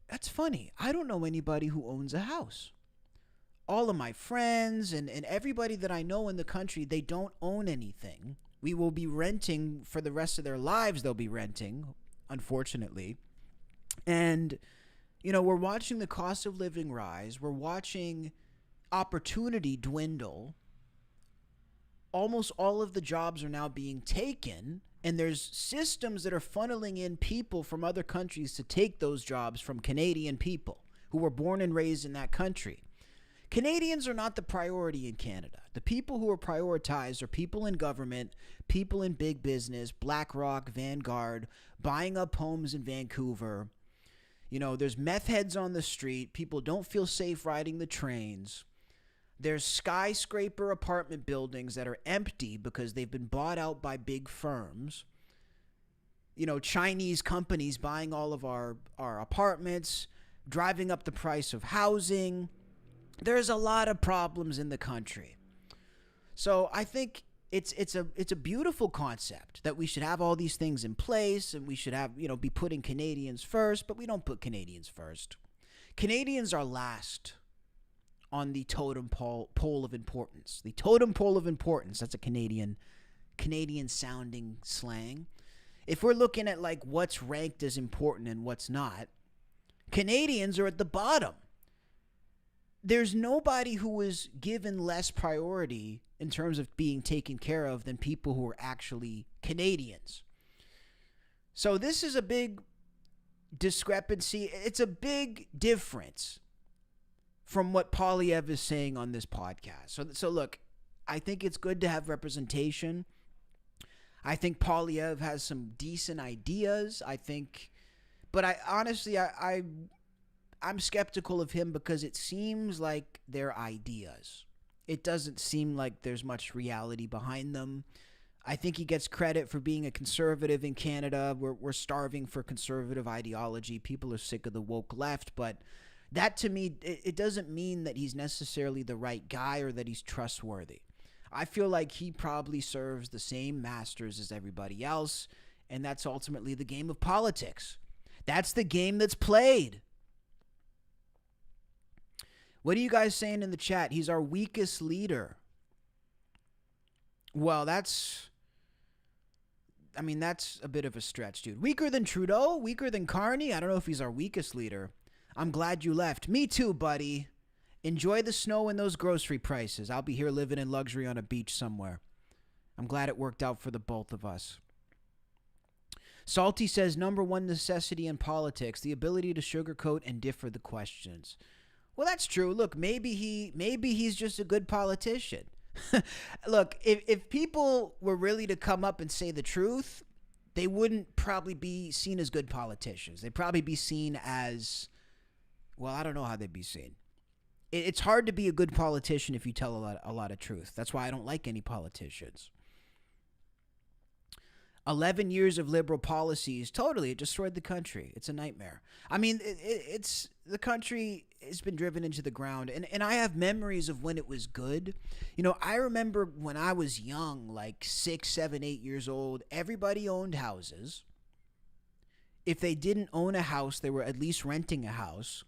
that's funny. I don't know anybody who owns a house. All of my friends and everybody that I know in the country, they don't own anything. We will be renting for the rest of their lives. They'll be renting, unfortunately. And, we're watching the cost of living rise. We're watching opportunity dwindle. Almost all of the jobs are now being taken, and there's systems that are funneling in people from other countries to take those jobs from Canadian people who were born and raised in that country. Canadians are not the priority in Canada. The people who are prioritized are people in government, people in big business, BlackRock, Vanguard, buying up homes in Vancouver. There's meth heads on the street. People don't feel safe riding the trains. There's skyscraper apartment buildings that are empty because they've been bought out by big firms. Chinese companies buying all of our apartments, driving up the price of housing. There's a lot of problems in the country. So I think it's a beautiful concept that we should have all these things in place, and we should have, be putting Canadians first, but we don't put Canadians first. Canadians are last on the totem pole of importance. The totem pole of importance, that's a Canadian sounding slang. If we're looking at like what's ranked as important and what's not, Canadians are at the bottom. There's nobody who was given less priority in terms of being taken care of than people who are actually Canadians. So this is a big discrepancy. It's a big difference from what Poilievre is saying on this podcast. So look, I think it's good to have representation. I think Poilievre has some decent ideas. But I honestly, I'm skeptical of him because it seems like they're ideas. It doesn't seem like there's much reality behind them. I think he gets credit for being a conservative in Canada. We're starving for conservative ideology. People are sick of the woke left, but that to me, it doesn't mean that he's necessarily the right guy or that he's trustworthy. I feel like he probably serves the same masters as everybody else, and that's ultimately the game of politics. That's the game that's played. What are you guys saying in the chat? He's our weakest leader. Well, that's a bit of a stretch, dude. Weaker than Trudeau? Weaker than Carney? I don't know if he's our weakest leader. I'm glad you left. Me too, buddy. Enjoy the snow and those grocery prices. I'll be here living in luxury on a beach somewhere. I'm glad it worked out for the both of us. Salty says, number one necessity in politics, the ability to sugarcoat and differ the questions. Well, that's true. Look, maybe he's just a good politician. Look, if people were really to come up and say the truth, they wouldn't probably be seen as good politicians. They'd probably be seen as, well, I don't know how they'd be seen. It's hard to be a good politician if you tell a lot of truth. That's why I don't like any politicians. 11 years of liberal policies, totally, it destroyed the country. It's a nightmare. I mean, it's the country has been driven into the ground, and I have memories of when it was good. I remember when I was young, like 6, 7, 8 years old, everybody owned houses. If they didn't own a house, they were at least renting a house.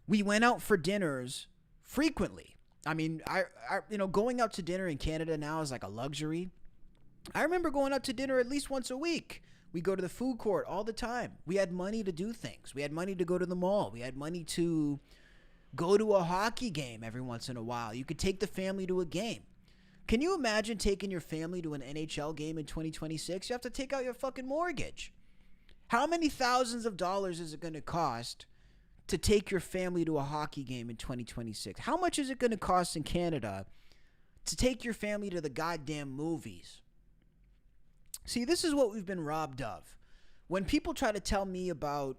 We went out for dinners frequently. I mean, I going out to dinner in Canada now is like a luxury. I remember going out to dinner at least once a week. We go to the food court all the time. We had money to do things. We had money to go to the mall. We had money to go to a hockey game every once in a while. You could take the family to a game. Can you imagine taking your family to an NHL game in 2026? You have to take out your fucking mortgage. How many thousands of dollars is it going to cost to take your family to a hockey game in 2026? How much is it going to cost in Canada to take your family to the goddamn movies? See, this is what we've been robbed of. When people try to tell me about,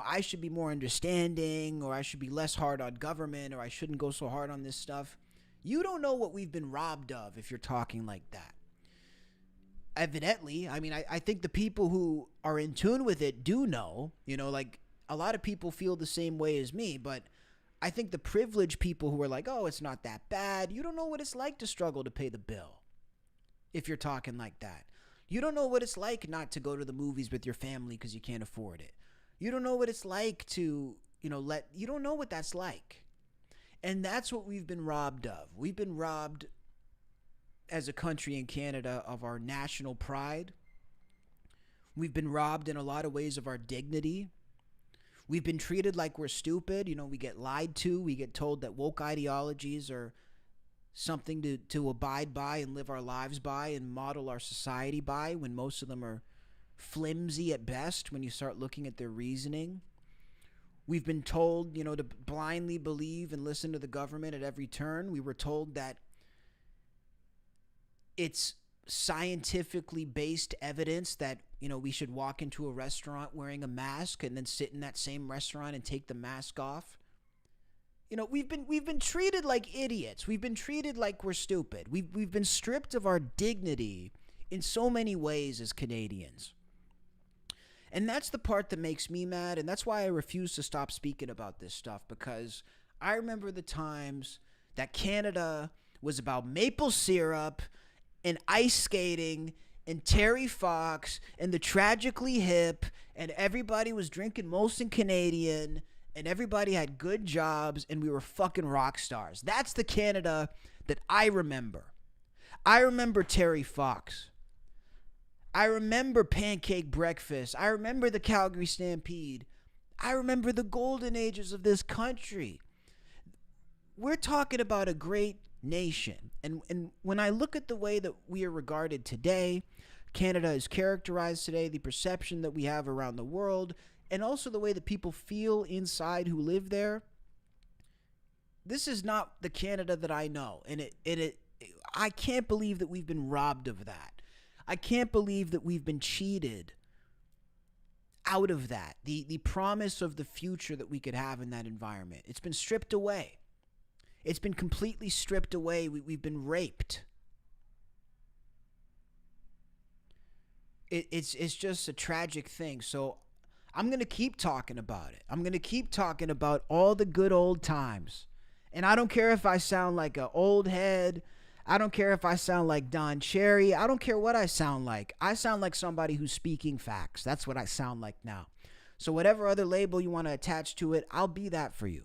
I should be more understanding, or I should be less hard on government, or I shouldn't go so hard on this stuff, you don't know what we've been robbed of if you're talking like that. Evidently, I think the people who are in tune with it do know, like a lot of people feel the same way as me, but I think the privileged people who are like, oh, it's not that bad, you don't know what it's like to struggle to pay the bill. If you're talking like that, you don't know what it's like not to go to the movies with your family because you can't afford it. You don't know what it's like to, you don't know what that's like. And that's what we've been robbed of. We've been robbed as a country in Canada of our national pride. We've been robbed in a lot of ways of our dignity. We've been treated like we're stupid. You know, we get lied to. We get told that woke ideologies are something to abide by and live our lives by and model our society by, when most of them are flimsy at best when you start looking at their reasoning. We've been told, you know, to blindly believe and listen to the government at every turn. We were told that it's scientifically based evidence that, you know, we should walk into a restaurant wearing a mask and then sit in that same restaurant and take the mask off. You know, we've been treated like idiots. We've been treated like we're stupid. We've been stripped of our dignity in so many ways as Canadians. And that's the part that makes me mad, and that's why I refuse to stop speaking about this stuff, because I remember the times that Canada was about maple syrup and ice skating and Terry Fox and the Tragically Hip, and everybody was drinking Molson Canadian, and everybody had good jobs, and we were fucking rock stars. That's the Canada that I remember. I remember Terry Fox. I remember pancake breakfast. I remember the Calgary Stampede. I remember the golden ages of this country. We're talking about a great nation. And when I look at the way that we are regarded today, Canada is characterized today, the perception that we have around the world, and also the way that people feel inside who live there, this is not the Canada that I know. And I can't believe that we've been robbed of that. I can't believe that we've been cheated out of that, the promise of the future that we could have in that environment. It's been stripped away. It's been completely stripped away. We've been raped. It's just a tragic thing. So I'm going to keep talking about it. I'm going to keep talking about all the good old times. And I don't care if I sound like an old head. I don't care if I sound like Don Cherry. I don't care what I sound like. I sound like somebody who's speaking facts. That's what I sound like now. So whatever other label you want to attach to it, I'll be that for you.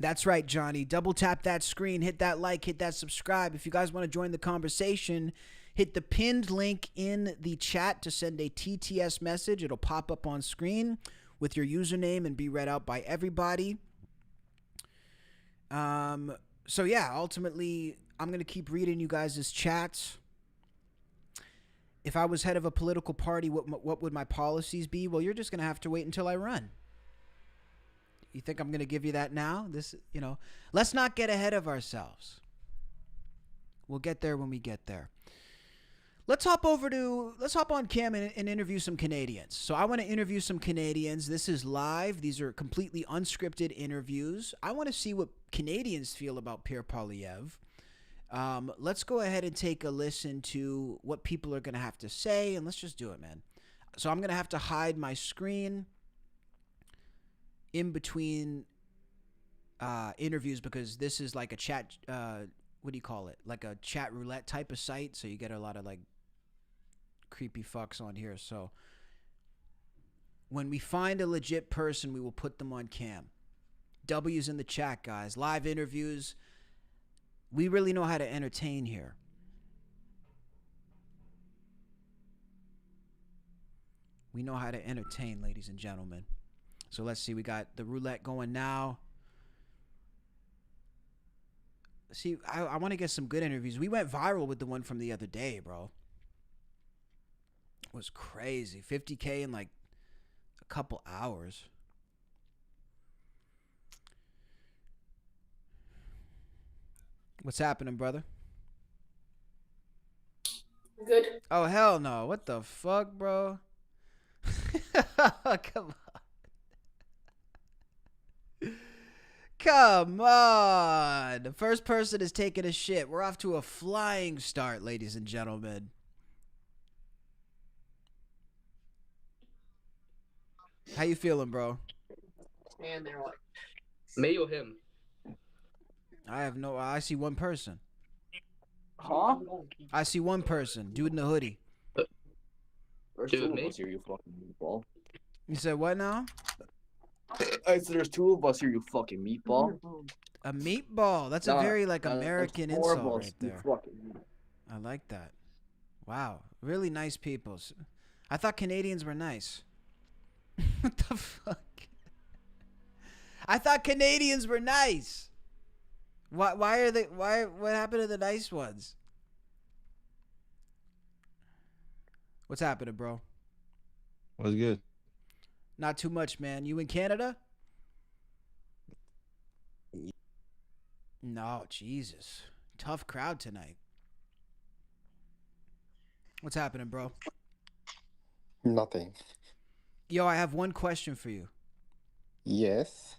That's right, Johnny. Double tap that screen, hit that like, hit that subscribe. If you guys want to join the conversation, hit the pinned link in the chat to send a TTS message. It'll pop up on screen with your username and be read out by everybody. So yeah, ultimately, I'm going to keep reading you guys' chats. If I was head of a political party, what would my policies be? Well, you're just going to have to wait until I run. You think I'm going to give you that now? Let's not get ahead of ourselves. We'll get there when we get there. Let's hop on cam and interview some Canadians. So I want to interview some Canadians. This is live. These are completely unscripted interviews. I want to see what Canadians feel about Pierre Poilievre. Let's go ahead and take a listen to what people are going to have to say, and let's just do it, man. So I'm going to have to hide my screen in between interviews, because this is like a chat, what do you call it? Like a chat roulette type of site. So you get a lot of like creepy fucks on here. So when we find a legit person, we will put them on cam. W's in the chat, guys. Live interviews. We really know how to entertain here. We know how to entertain, ladies and gentlemen. So let's see. We got the roulette going now. See, I want to get some good interviews. We went viral with the one from the other day, bro. It was crazy. 50K in like a couple hours. What's happening, brother? Good. Oh, hell no. What the fuck, bro? Come on. Come on. The first person is taking a shit. We're off to a flying start, ladies and gentlemen. How you feeling, bro? And they're like, me or him? I see one person. Huh? I see one person. Dude in the hoodie. There's Dude, two of me? us here, you fucking meatball. You said what now? I said there's two of us here, you fucking meatball. A meatball. That's a very like American there's four insult of us, right you there. fucking meat. I like that. Wow, really nice people. I thought Canadians were nice. What the fuck? I thought Canadians were nice. Why are they? Why? What happened to the nice ones? What's happening, bro? What's good? Not too much, man. You in Canada? No, Jesus. Tough crowd tonight. What's happening, bro? Nothing. Yo, I have one question for you. Yes.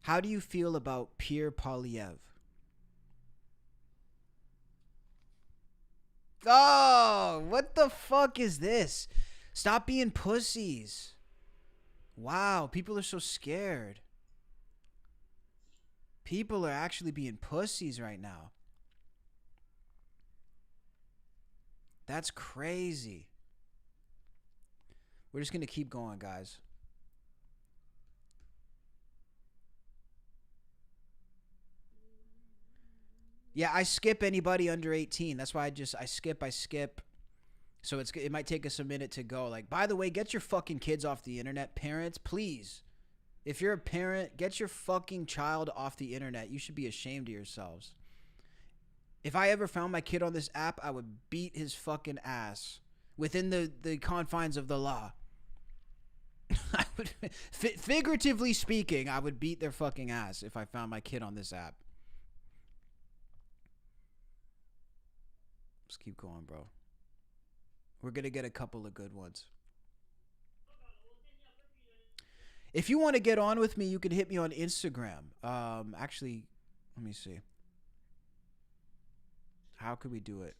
How do you feel about Pierre Poilievre? Oh, what the fuck is this? Stop being pussies. Wow, people are so scared. People are actually being pussies right now. That's crazy. We're just going to keep going, guys. Yeah, I skip anybody under 18. That's why I skip. So it might take us a minute to go. Like, by the way, get your fucking kids off the internet, parents, please. If you're a parent, get your fucking child off the internet. You should be ashamed of yourselves. If I ever found my kid on this app, I would beat his fucking ass within the confines of the law. I would, figuratively speaking, I would beat their fucking ass if I found my kid on this app. Let's keep going, bro. We're going to get a couple of good ones. If you want to get on with me, you can hit me on Instagram. Actually, let me see. How could we do it?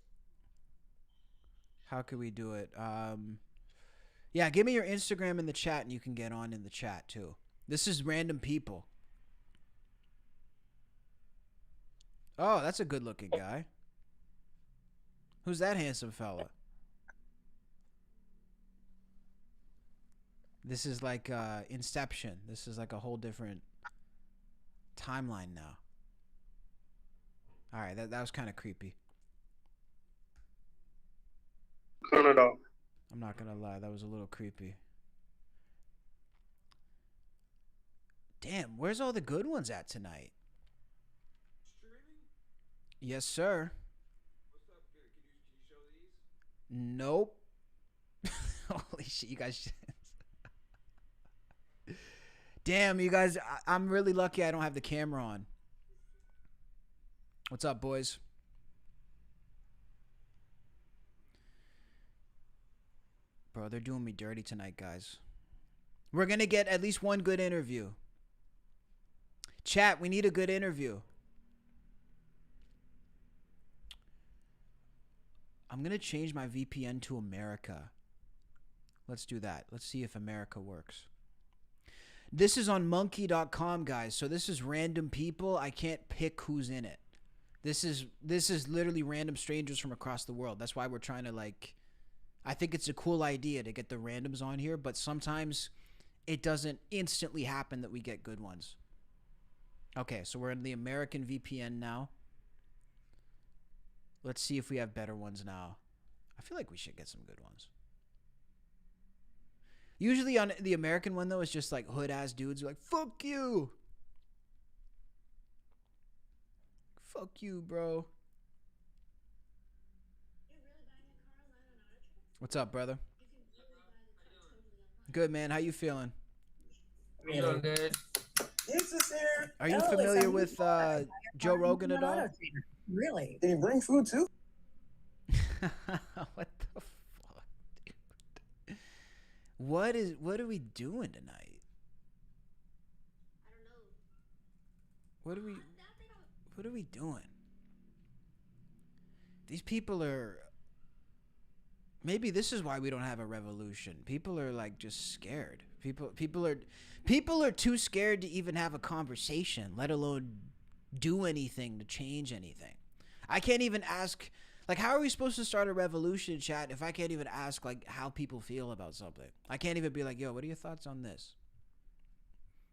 Yeah, give me your Instagram in the chat and you can get on in the chat too. This is random people. Oh, that's a good looking guy. Who's that handsome fella? This is like Inception. This is like a whole different timeline now. All right, that was kind of creepy. Canada. I'm not gonna lie, that was a little creepy. Damn, where's all the good ones at tonight? Yes, sir. What's up? Can you show these? Nope. Holy shit, you guys. Damn, you guys, I'm really lucky I don't have the camera on. What's up, boys? Bro, they're doing me dirty tonight, guys. We're going to get at least one good interview. Chat, we need a good interview. I'm going to change my VPN to America. Let's do that. Let's see if America works. This is on monkey.com, guys. So this is random people. I can't pick who's in it. This is literally random strangers from across the world. That's why we're trying to, like, I think it's a cool idea to get the randoms on here, but sometimes it doesn't instantly happen that we get good ones. Okay, so we're in the American VPN now. Let's see if we have better ones now. I feel like we should get some good ones. Usually on the American one, though, it's just like hood-ass dudes who are like, fuck you. Fuck you, bro. What's up, brother? Good, man. How you feeling? I'm doing good. Are you familiar with Joe Rogan at all? Really? Did you bring food too? What the fuck, dude? What are we doing tonight? What are we doing? These people are, maybe this is why we don't have a revolution. People are like just scared. People are too scared to even have a conversation, let alone do anything to change anything. I can't even ask, like, how are we supposed to start a revolution, chat, if I can't even ask, like, how people feel about something? I can't even be like, yo, what are your thoughts on this?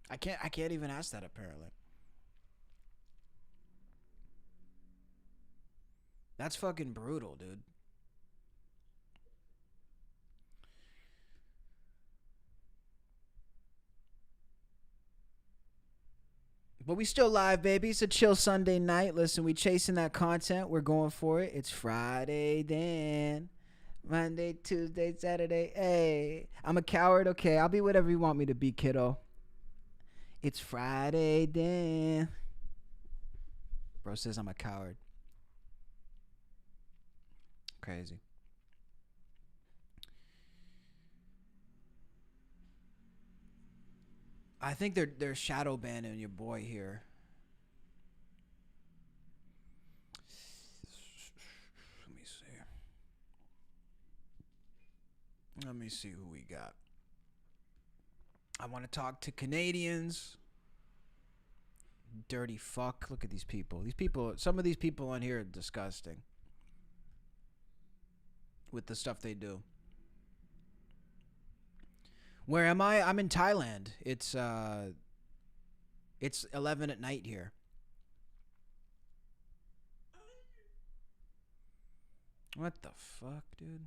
I can't even ask that, apparently. That's fucking brutal, dude. But we still live, baby. It's a chill Sunday night. Listen, we chasing that content. We're going for it. It's Friday then. Monday, Tuesday, Saturday. Hey, I'm a coward. Okay, I'll be whatever you want me to be, kiddo. It's Friday then. Bro says I'm a coward. Crazy. I think they're shadow banning your boy here. Let me see who we got. I want to talk to Canadians. Dirty fuck. Look at these people. Some of these people on here are disgusting with the stuff they do. Where am I? I'm in Thailand. It's 11 at night here. What the fuck, dude?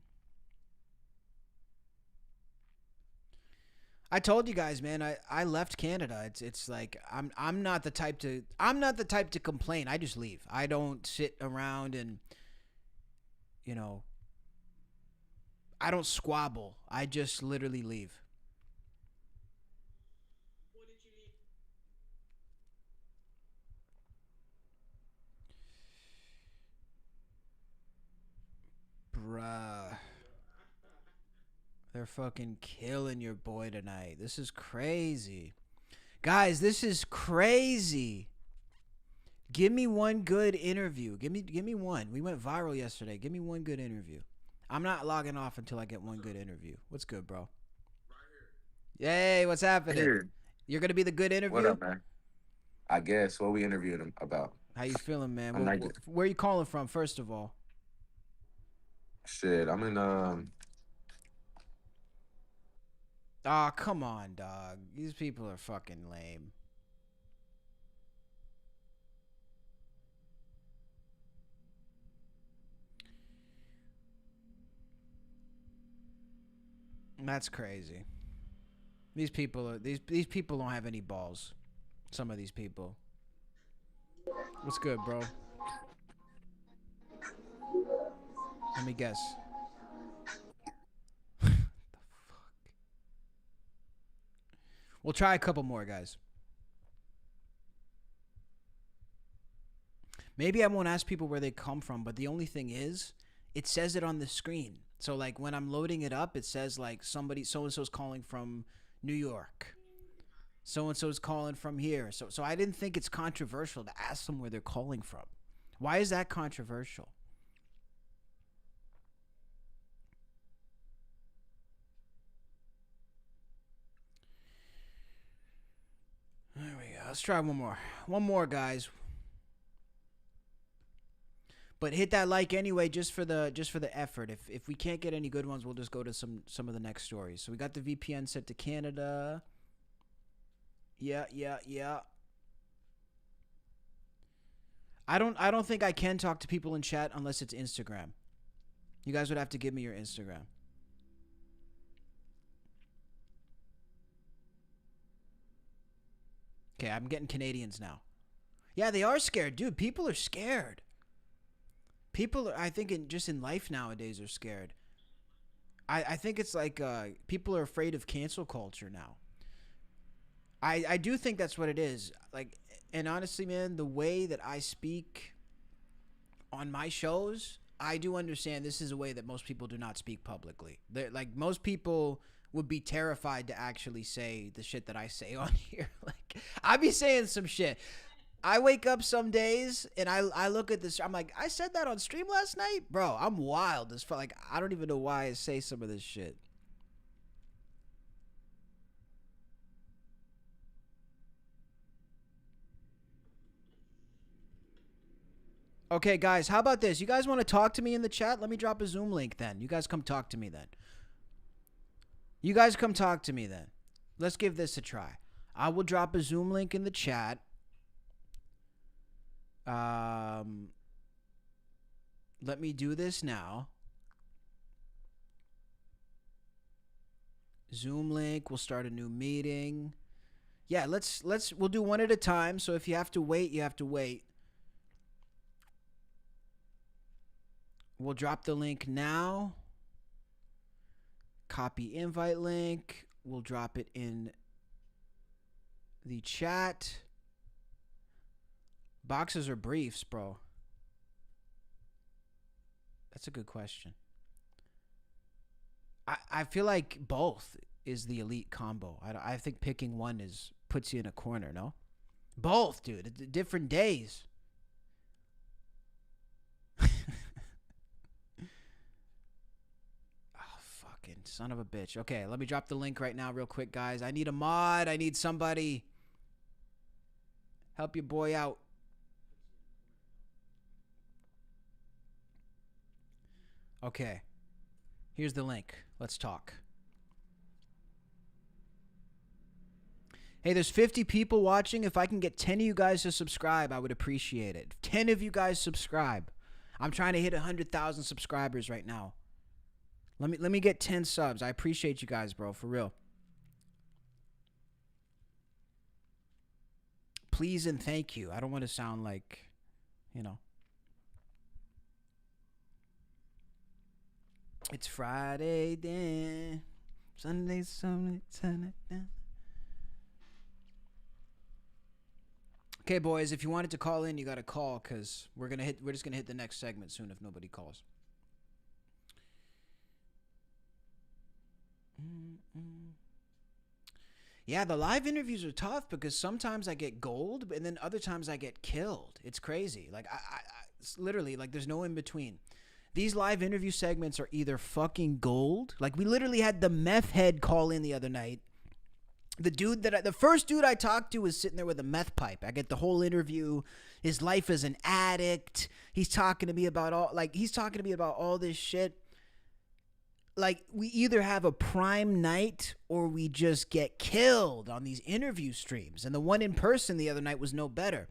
I told you guys, man, I left Canada. It's like I'm not the type to complain. I just leave. I don't sit around and I don't squabble. I just literally leave. Bruh. They're fucking killing your boy tonight. This is crazy. Guys, this is crazy. Give me one good interview. Give me one. We went viral yesterday. Give me one good interview. I'm not logging off until I get one good interview. What's good, bro? Right here. Yay, what's happening? Here. You're going to be the good interview? What up, man? I guess. What we interviewed him about? How you feeling, man? Where are you calling from, first of all? Shit, I'm in Aw, come on, dog. These people are fucking lame. That's crazy. These people don't have any balls. Some of these people. What's good, bro? Let me guess. The fuck? We'll try a couple more, guys. Maybe I won't ask people where they come from, but the only thing is, it says it on the screen. So, like, when I'm loading it up, it says, like, so-and-so's calling from New York. So-and-so's calling from here. So I didn't think it's controversial to ask them where they're calling from. Why is that controversial? There we go. Let's try one more. One more, guys. But hit that like anyway, just for the effort. If we can't get any good ones, we'll just go to some of the next stories. So we got the VPN set to Canada. Yeah. I don't think I can talk to people in chat unless it's Instagram. You guys would have to give me your Instagram. Okay, I'm getting Canadians now. Yeah, they are scared, dude. People are scared. People, I think, in life nowadays are scared. I think it's like people are afraid of cancel culture now. I do think that's what it is. Like, and honestly, man, the way that I speak on my shows, I do understand this is a way that most people do not speak publicly. Like, most people would be terrified to actually say the shit that I say on here. Like, I be saying some shit. I wake up some days and I look at this. I'm like, I said that on stream last night, bro. I'm wild as fuck. Like, I don't even know why I say some of this shit. Okay, guys, how about this? You guys want to talk to me in the chat? Let me drop a Zoom link then. You guys come talk to me then. Let's give this a try. I will drop a Zoom link in the chat. Let me do this now. Zoom link. We'll start a new meeting. Yeah, we'll do one at a time. So if you have to wait, you have to wait. We'll drop the link now. Copy invite link. We'll drop it in the chat. Boxes or briefs, bro? That's a good question. I feel like both is the elite combo. I think picking one puts you in a corner, no? Both, dude. Different days. Oh, fucking son of a bitch. Okay, let me drop the link right now real quick, guys. I need a mod. I need somebody. Help your boy out. Okay. Here's the link. Let's talk. Hey, there's 50 people watching. If I can get 10 of you guys to subscribe, I would appreciate it. If 10 of you guys subscribe. I'm trying to hit 100,000 subscribers right now. Let me get 10 subs. I appreciate you guys, bro, for real. Please and thank you. I don't want to sound like, you know. It's Friday then. Sunday, Sunday. Okay, boys, if you wanted to call in, you got to call because we're just gonna hit the next segment soon if nobody calls. Yeah, the live interviews are tough because sometimes I get gold, and then other times I get killed. It's crazy. Like it's literally like there's no in between. These live interview segments are either fucking gold. Like we literally had the meth head call in the other night. The first dude I talked to was sitting there with a meth pipe. I get the whole interview. His life as an addict. He's talking to me about all this shit. Like we either have a prime night or we just get killed on these interview streams. And the one in person the other night was no better.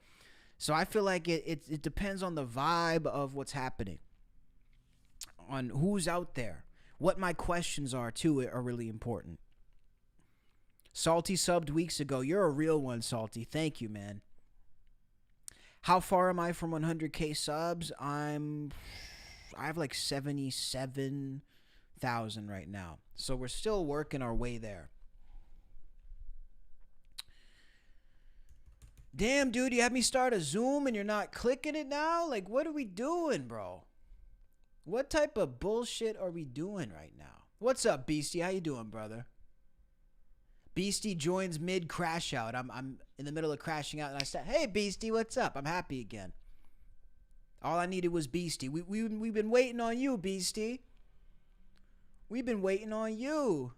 So I feel like it depends on the vibe of what's happening. On who's out there. What my questions are, too, are really important. Salty subbed weeks ago. You're a real one, Salty. Thank you, man. How far am I from 100K subs? I have like 77,000 right now. So we're still working our way there. Damn, dude, you have me start a Zoom and you're not clicking it now? Like, what are we doing, bro? What type of bullshit are we doing right now? What's up, Beastie? How you doing, brother? Beastie joins mid crash out. I'm in the middle of crashing out, and I said, "Hey, Beastie, what's up? I'm happy again." All I needed was Beastie. We've been waiting on you, Beastie. We've been waiting on you.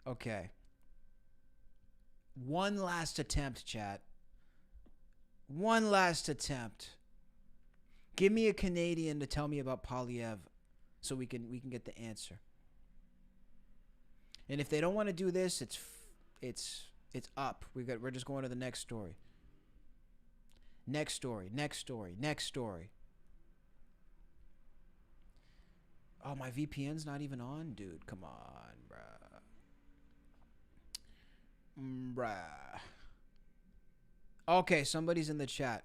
Okay. One last attempt, chat. One last attempt. Give me a Canadian to tell me about Poilievre so we can get the answer. And if they don't want to do this, it's up. We're just going to the next story. Next story. Oh, my VPN's not even on, dude. Come on, bruh. Okay, somebody's in the chat.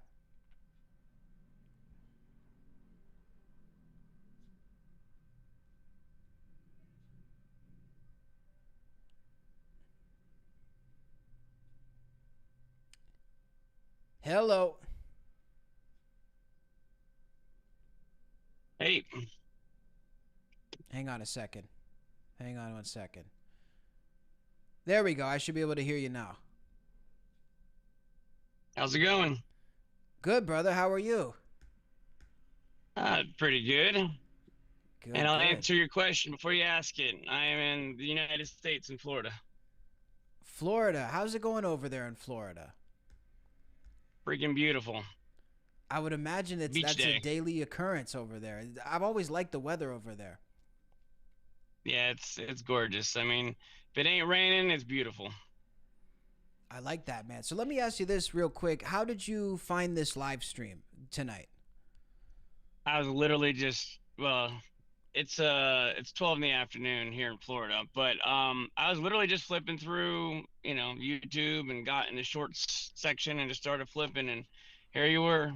Hello. Hey. Hang on a second. Hang on 1 second. There we go. I should be able to hear you now. How's it going? Good, brother. How are you? Pretty good. Good. And I'll answer your question before you ask it. I am in the United States, in Florida. Florida. How's it going over there in Florida? Freaking beautiful. I would imagine that's a daily occurrence over there. I've always liked the weather over there. Yeah, it's gorgeous. I mean, if it ain't raining, it's beautiful. I like that, man. So let me ask you this real quick. How did you find this live stream tonight? I was literally just, well, it's 12 in the afternoon here in Florida, but I was literally just flipping through, YouTube and got in the shorts section and just started flipping, and here you were.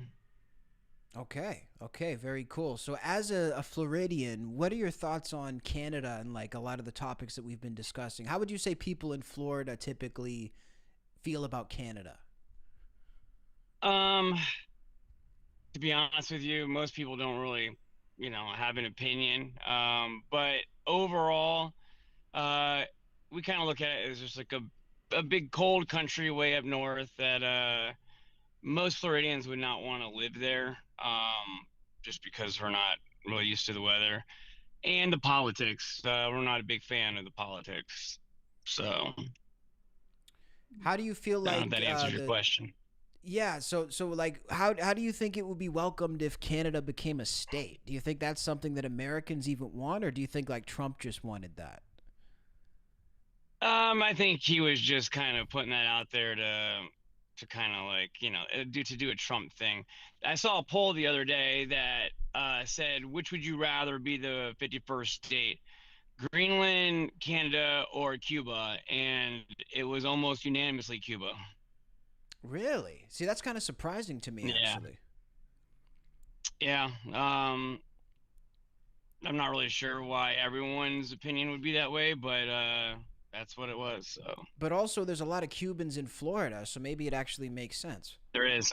Okay, okay, very cool. So, as a Floridian, what are your thoughts on Canada and like a lot of the topics that we've been discussing? How would you say people in Florida typically feel about Canada? Um, to be honest with you, most people don't really, have an opinion. But overall, uh, we kind of look at it as just like a big cold country way up north that most Floridians would not want to live there, just because we're not really used to the weather and the politics. We're not a big fan of the politics. So How do you feel I don't know if like that answers your the question. yeah, so like how do you think it would be welcomed if Canada became a state? Do you think that's something that Americans even want, or do you think like Trump just wanted that? I think he was just kind of putting that out there to kind of like, do a Trump thing. I saw a poll the other day that said, which would you rather be the 51st state? Greenland, Canada, or Cuba? And it was almost unanimously Cuba. Really? See, that's kind of surprising to me Yeah. actually. Yeah. I'm not really sure why everyone's opinion would be that way, but that's what it was. So But also there's a lot of Cubans in Florida, so maybe it actually makes sense. there is.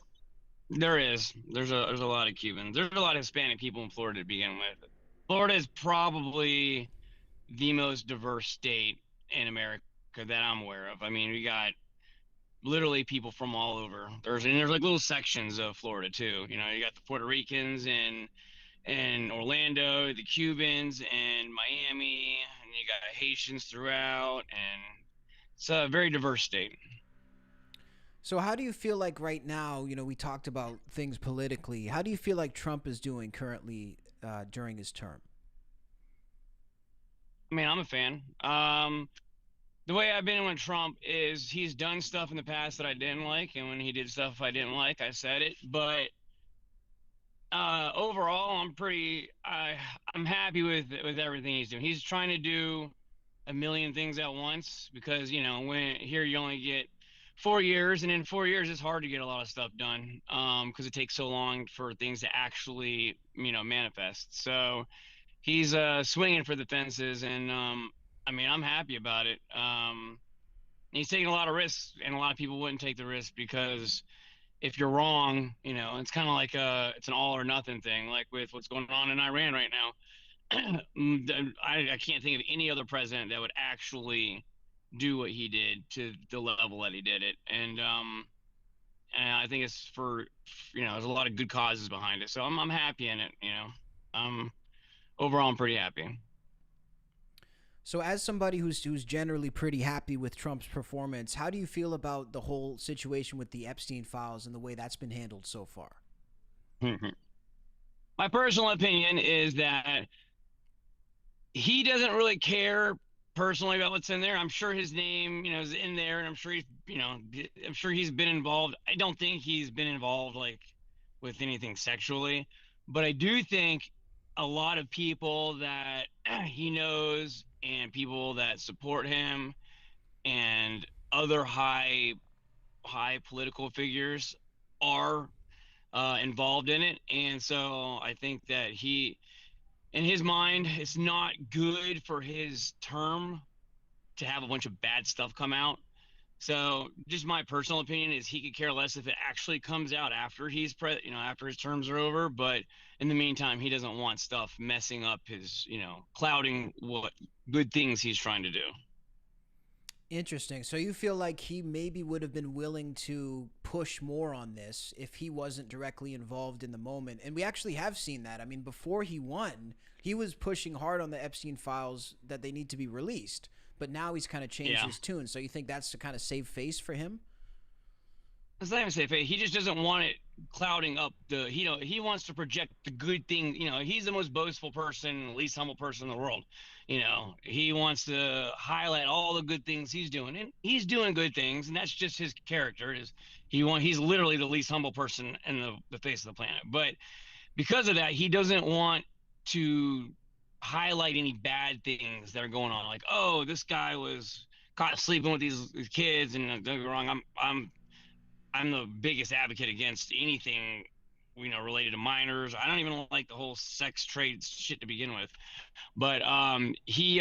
There's a lot of Cubans. There's a lot of Hispanic people in Florida to begin with. Florida is probably the most diverse state in America that I'm aware of. I mean, we got literally people from all over. There's like little sections of Florida too. You got the Puerto Ricans and Orlando, the Cubans and Miami, and you got Haitians throughout, and it's a very diverse state. So how do you feel like right now, we talked about things politically. How do you feel like Trump is doing currently during his term? I mean, I'm a fan. The way I've been with Trump is he's done stuff in the past that I didn't like, and when he did stuff I didn't like, I said it. But overall, I'm happy with everything he's doing. He's trying to do a million things at once because when here you only get 4 years, and in 4 years it's hard to get a lot of stuff done because it takes so long for things to actually manifest. So he's swinging for the fences, and I mean, I'm happy about it. He's taking a lot of risks, and a lot of people wouldn't take the risk because if you're wrong, it's kind of like it's an all or nothing thing, like with what's going on in Iran right now. I can't think of any other president that would actually do what he did to the level that he did it, and I think it's for there's a lot of good causes behind it, so I'm happy in it. Overall, I'm pretty happy. So as somebody who's generally pretty happy with Trump's performance, how do you feel about the whole situation with the Epstein files and the way that's been handled so far? My personal opinion is that he doesn't really care personally about what's in there. I'm sure his name, is in there, and I'm sure he's been involved. I don't think he's been involved like with anything sexually, but I do think a lot of people that he knows and people that support him and other high political figures are involved in it, and so I think that in his mind, it's not good for his term to have a bunch of bad stuff come out. So, just my personal opinion is he could care less if it actually comes out after after his terms are over. But in the meantime, he doesn't want stuff messing up his, clouding what good things he's trying to do. Interesting. So you feel like he maybe would have been willing to push more on this if he wasn't directly involved in the moment. And we actually have seen that. I mean, before he won, he was pushing hard on the Epstein files that they need to be released. But now he's kind of changed his tune. So you think that's to kind of save face for him? It's not even save face. He just doesn't want it clouding up he wants to project the good thing. He's the most boastful person, least humble person in the world. He wants to highlight all the good things he's doing, and he's doing good things, and that's just his character. He's literally the least humble person in the face of the planet. But because of that, he doesn't want to highlight any bad things that are going on. Like, oh, this guy was caught sleeping with these kids, and don't get me wrong, I'm the biggest advocate against anything, related to minors. I don't even like the whole sex trade shit to begin with. But he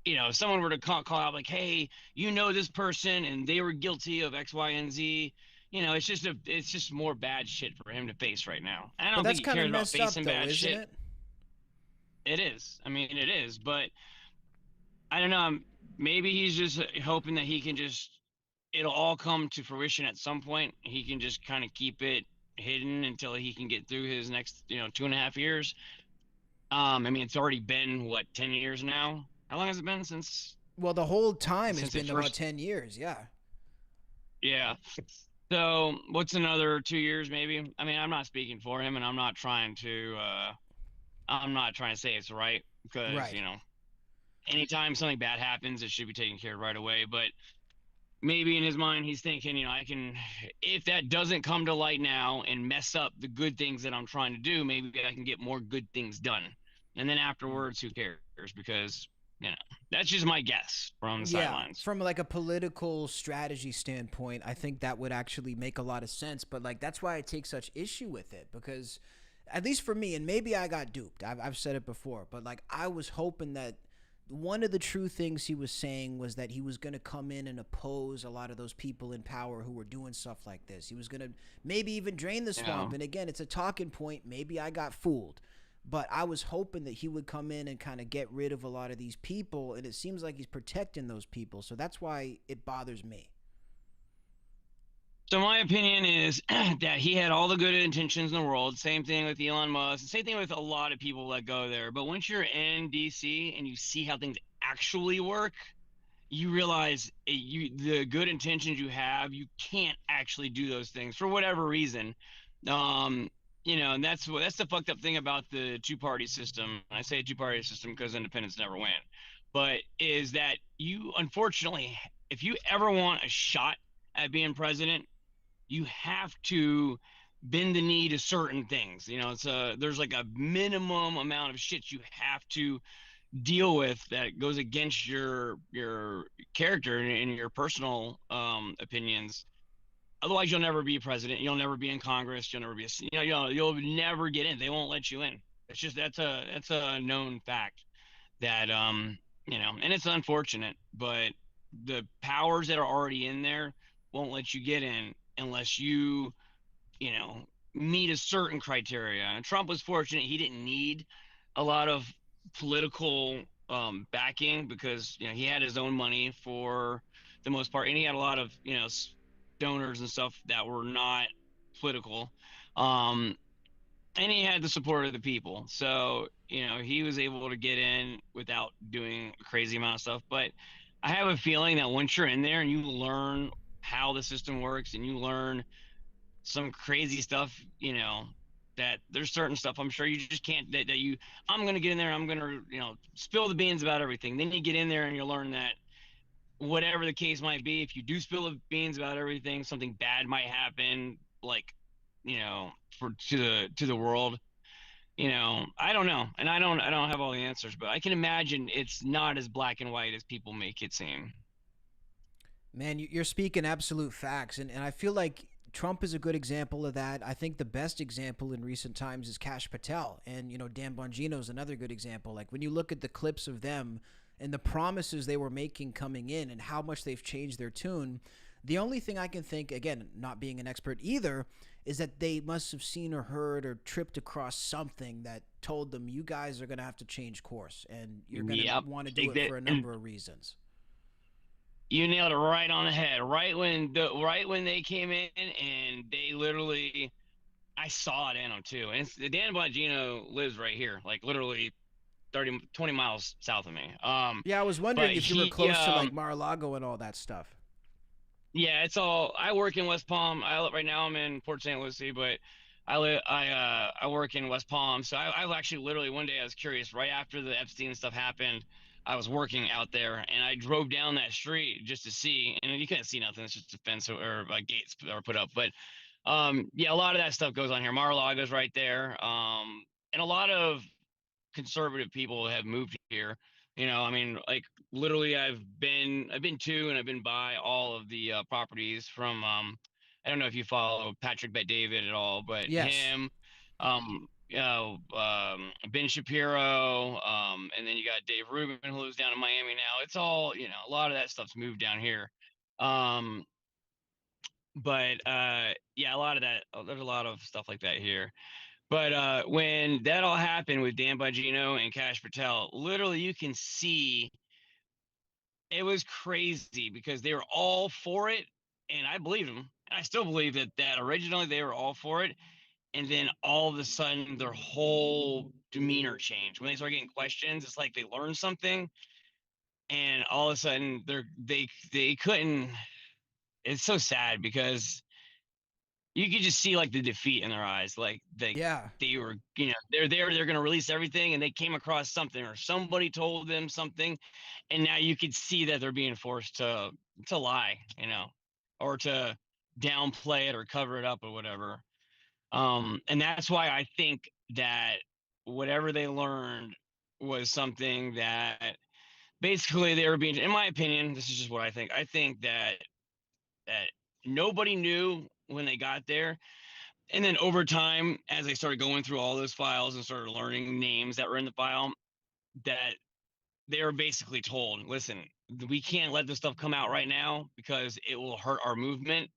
if someone were to call out like, hey, this person and they were guilty of X, Y, and Z, it's just more bad shit for him to face right now. I But don't that's think he kind of cares about messed up, facing though, bad isn't shit. it? It is. I mean, it is, but I don't know. Maybe he's just hoping that he can it'll all come to fruition at some point. He can just kind of keep it hidden until he can get through his next, 2.5 years. I mean, it's already been what, 10 years now? How long has it been since Well, the whole time it's it been about first? 10 years, yeah. Yeah. So what's another 2 years maybe? I mean, I'm not speaking for him, and I'm not trying to say it's right because, Right. anytime something bad happens, it should be taken care of right away. But maybe in his mind, he's thinking, if that doesn't come to light now and mess up the good things that I'm trying to do, maybe I can get more good things done. And then afterwards, who cares? Because, that's just my guess from the Yeah, sidelines. from like a political strategy standpoint, I think that would actually make a lot of sense. But like that's why I take such issue with it, because at least for me, and maybe I got duped. I've said it before, but like I was hoping that one of the true things he was saying was that he was going to come in and oppose a lot of those people in power who were doing stuff like this. He was going to maybe even drain the swamp. And again, it's a talking point. Maybe I got fooled. But I was hoping that he would come in and kind of get rid of a lot of these people, and it seems like he's protecting those people. So that's why it bothers me. So my opinion is that he had all the good intentions in the world. Same thing with Elon Musk. Same thing with a lot of people that go there. But once you're in DC and you see how things actually work, you realize the good intentions you have, you can't actually do those things for whatever reason. And that's the fucked up thing about the two-party system. I say two-party system because independents never win. But is that you, unfortunately, if you ever want a shot at being president, you have to bend the knee to certain things. There's like a minimum amount of shit you have to deal with that goes against your character and your personal opinions. Otherwise, you'll never be president. You'll never be in Congress. You'll never be you'll never get in. They won't let you in. It's just that's a known fact that and it's unfortunate, but the powers that are already in there won't let you get in unless you know meet a certain criteria. And Trump was fortunate; he didn't need a lot of political backing because he had his own money for the most part, and he had a lot of donors and stuff that were not political. Um, and he had the support of the people. So, he was able to get in without doing a crazy amount of stuff. But I have a feeling that once you're in there and you learn how the system works and you learn some crazy stuff, that there's certain stuff I'm sure you just can't, I'm going to get in there. I'm going to, spill the beans about everything. Then you get in there and you learn that whatever the case might be, if you do spill the beans about everything, something bad might happen, like, to the world. I don't know, and I don't have all the answers, but I can imagine it's not as black and white as people make it seem. Man, you're speaking absolute facts, and I feel like Trump is a good example of that. I think the best example in recent times is Kash Patel, and Dan Bongino is another good example. Like when you look at the clips of them and the promises they were making coming in and how much they've changed their tune, the only thing I can think, again, not being an expert either, is that they must have seen or heard or tripped across something that told them, you guys are going to have to change course, and you're going to want to do it for a number of reasons. You nailed it right on the head. Right when they came in, and they literally, I saw it in them too. And Dan Bongino lives right here, like literally 20 miles south of me. Yeah, I was wondering if you were close to like Mar-a-Lago and all that stuff. Yeah, it's all. I work in West Palm. Right now I'm in Port St. Lucie, but I work in West Palm. So I actually literally one day I was curious. Right after the Epstein stuff happened, I was working out there, and I drove down that street just to see, and you couldn't see nothing. It's just a fence or gates that were put up. But yeah, a lot of that stuff goes on here. Mar-a-Lago's right there, and a lot of conservative people have moved here. I mean, like literally, I've been to and I've been by all of the properties from. I don't know if you follow Patrick Bet David at all, but Yes. him, Ben Shapiro, and then you got Dave Rubin who lives down in Miami now. It's all a lot of that stuff's moved down here. Um, but yeah, a lot of that. There's a lot of stuff like that here. But when that all happened with Dan Bongino and Cash Patel, literally you can see it was crazy because they were all for it, and I believe them. I still believe that originally they were all for it, and then all of a sudden their whole demeanor changed when they start getting questions. It's like they learned something, and all of a sudden they couldn't. It's so sad because you could just see like the defeat in their eyes, like Yeah. they were, they're there, they're going to release everything, and they came across something, or somebody told them something, and now you could see that they're being forced to lie, or to downplay it or cover it up or whatever. And that's why I think that whatever they learned was something that basically they were being, in my opinion, this is just what I think. I think that nobody knew when they got there. And then over time, as I started going through all those files and started learning names that were in the file, that they were basically told, listen, we can't let this stuff come out right now because it will hurt our movement.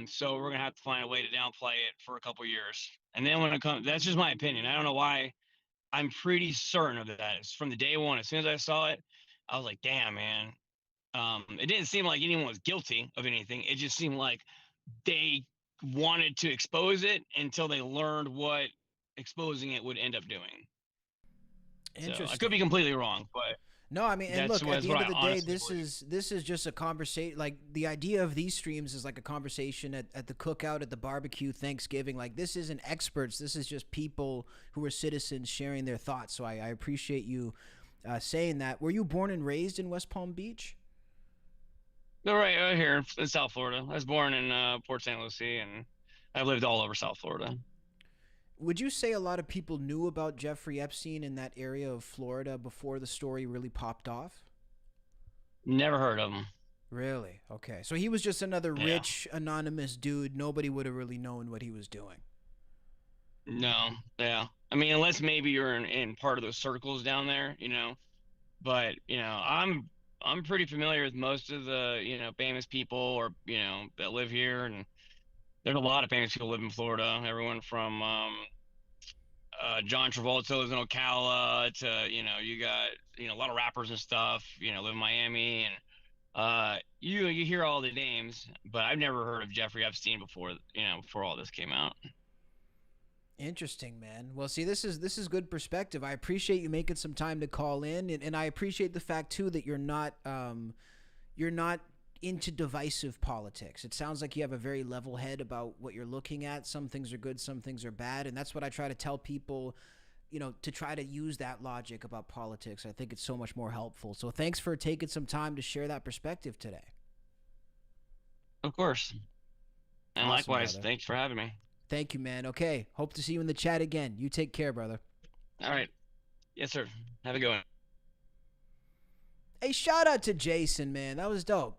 So we're gonna have to find a way to downplay it for a couple years. And then when it comes, that's just my opinion. I don't know why. I'm pretty certain of that. It's from the day one. As soon as I saw it, I was like, damn, man. It didn't seem like anyone was guilty of anything. It just seemed like they wanted to expose it until they learned what exposing it would end up doing. So I could be completely wrong, but no, I mean, and that's look, at the end of the day, believe. this is just a conversation. Like, the idea of these streams is like a conversation at the cookout, at the barbecue, Thanksgiving. Like, this isn't experts. This is just people who are citizens sharing their thoughts. So I appreciate you saying that. Were you born and raised in West Palm Beach? No, right here in South Florida. I was born in Port St. Lucie, and I've lived all over South Florida. Would you say a lot of people knew about Jeffrey Epstein in that area of Florida before the story really popped off? Never heard of him. Really? Okay. So he was just another rich, anonymous dude. Nobody would have really known what he was doing. No. Yeah. I mean, unless maybe you're in part of those circles down there, But, I'm pretty familiar with most of the, famous people or, that live here. And there's a lot of famous people live in Florida. Everyone from John Travolta lives in Ocala to, you got, a lot of rappers and stuff, live in Miami. And you hear all the names, but I've never heard of Jeffrey Epstein before, before all this came out. Interesting, man. Well, see, this is good perspective. I appreciate you making some time to call in, and I appreciate the fact too that you're not into divisive politics. It sounds like you have a very level head about what you're looking at. Some things are good, some things are bad, and that's what I try to tell people, to try to use that logic about politics. I think it's so much more helpful. So thanks for taking some time to share that perspective today. Of course. And Awesome, likewise, brother. thanks for having me. Thank you, man. Okay. Hope to see you in the chat again. You take care, brother. All right. Yes, sir. Have a good one. Hey, shout out to Jason, man. That was dope.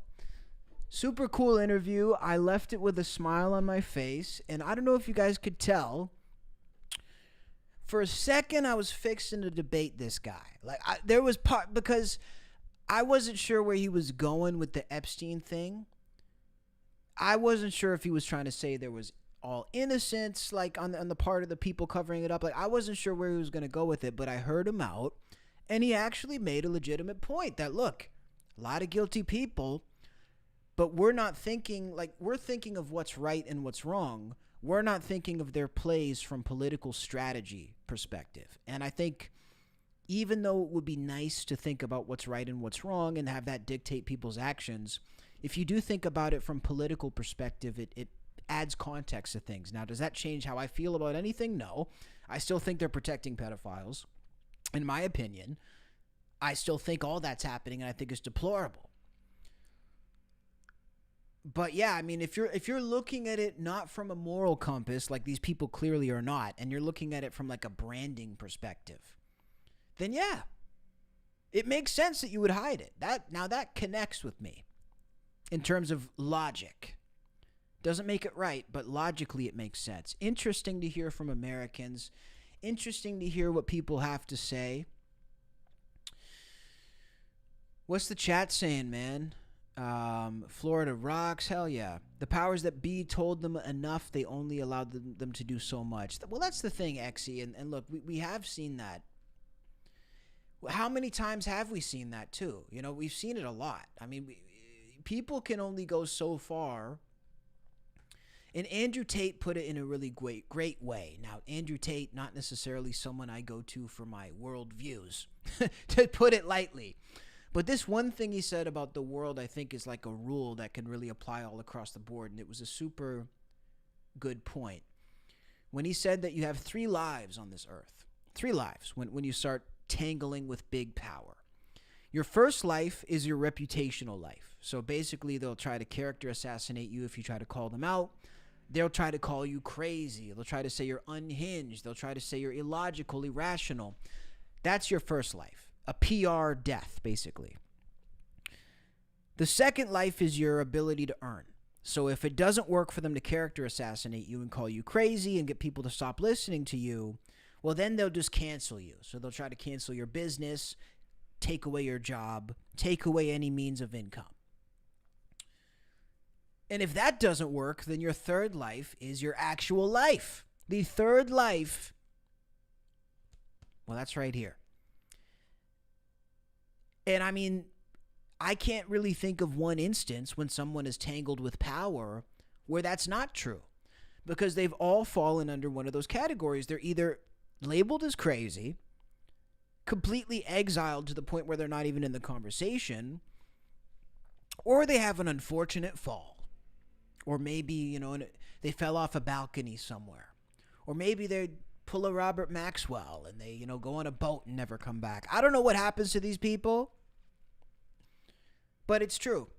Super cool interview. I left it with a smile on my face. And I don't know if you guys could tell. For a second, I was fixing to debate this guy. There was part, because I wasn't sure where he was going with the Epstein thing. I wasn't sure if he was trying to say there was all innocence, like on the part of the people covering it up. Like, I wasn't sure where he was going to go with it, but I heard him out, and he actually made a legitimate point that, look, a lot of guilty people, but we're not thinking, we're thinking of what's right and what's wrong. We're not thinking of their plays from political strategy perspective. And I think even though it would be nice to think about what's right and what's wrong and have that dictate people's actions, if you do think about it from political perspective, it adds context to things. Now, does that change how I feel about anything? No. I still think they're protecting pedophiles. In my opinion, I still think all that's happening, and I think it's deplorable. But yeah, I mean, if you're looking at it not from a moral compass, like these people clearly are not, and you're looking at it from like a branding perspective, then yeah, it makes sense that you would hide it. That connects with me in terms of logic. Doesn't make it right, but logically it makes sense. Interesting to hear from Americans. Interesting to hear what people have to say. What's the chat saying, man? Florida rocks. Hell yeah. The powers that be told them enough. They only allowed them to do so much. Well, that's the thing, Exy. And look, we have seen that. How many times have we seen that too? You know, we've seen it a lot. I mean, people can only go so far. And Andrew Tate put it in a really great way. Now, Andrew Tate, not necessarily someone I go to for my world views, to put it lightly. But this one thing he said about the world, I think, is like a rule that can really apply all across the board. And it was a super good point. When he said that you have 3 lives on this earth. 3 lives when you start tangling with big power. Your first life is your reputational life. So basically, they'll try to character assassinate you if you try to call them out. They'll try to call you crazy. They'll try to say you're unhinged. They'll try to say you're illogical, irrational. That's your first life. A PR death, basically. The second life is your ability to earn. So if it doesn't work for them to character assassinate you and call you crazy and get people to stop listening to you, well, then they'll just cancel you. So they'll try to cancel your business, take away your job, take away any means of income. And if that doesn't work, then your third life is your actual life. The third life, well, that's right here. And I mean, I can't really think of one instance when someone is tangled with power where that's not true. Because they've all fallen under one of those categories. They're either labeled as crazy, completely exiled to the point where they're not even in the conversation, or they have an unfortunate fall. Or maybe, you know, they fell off a balcony somewhere. Or maybe they pull a Robert Maxwell and they, you know, go on a boat and never come back. I don't know what happens to these people, but it's true.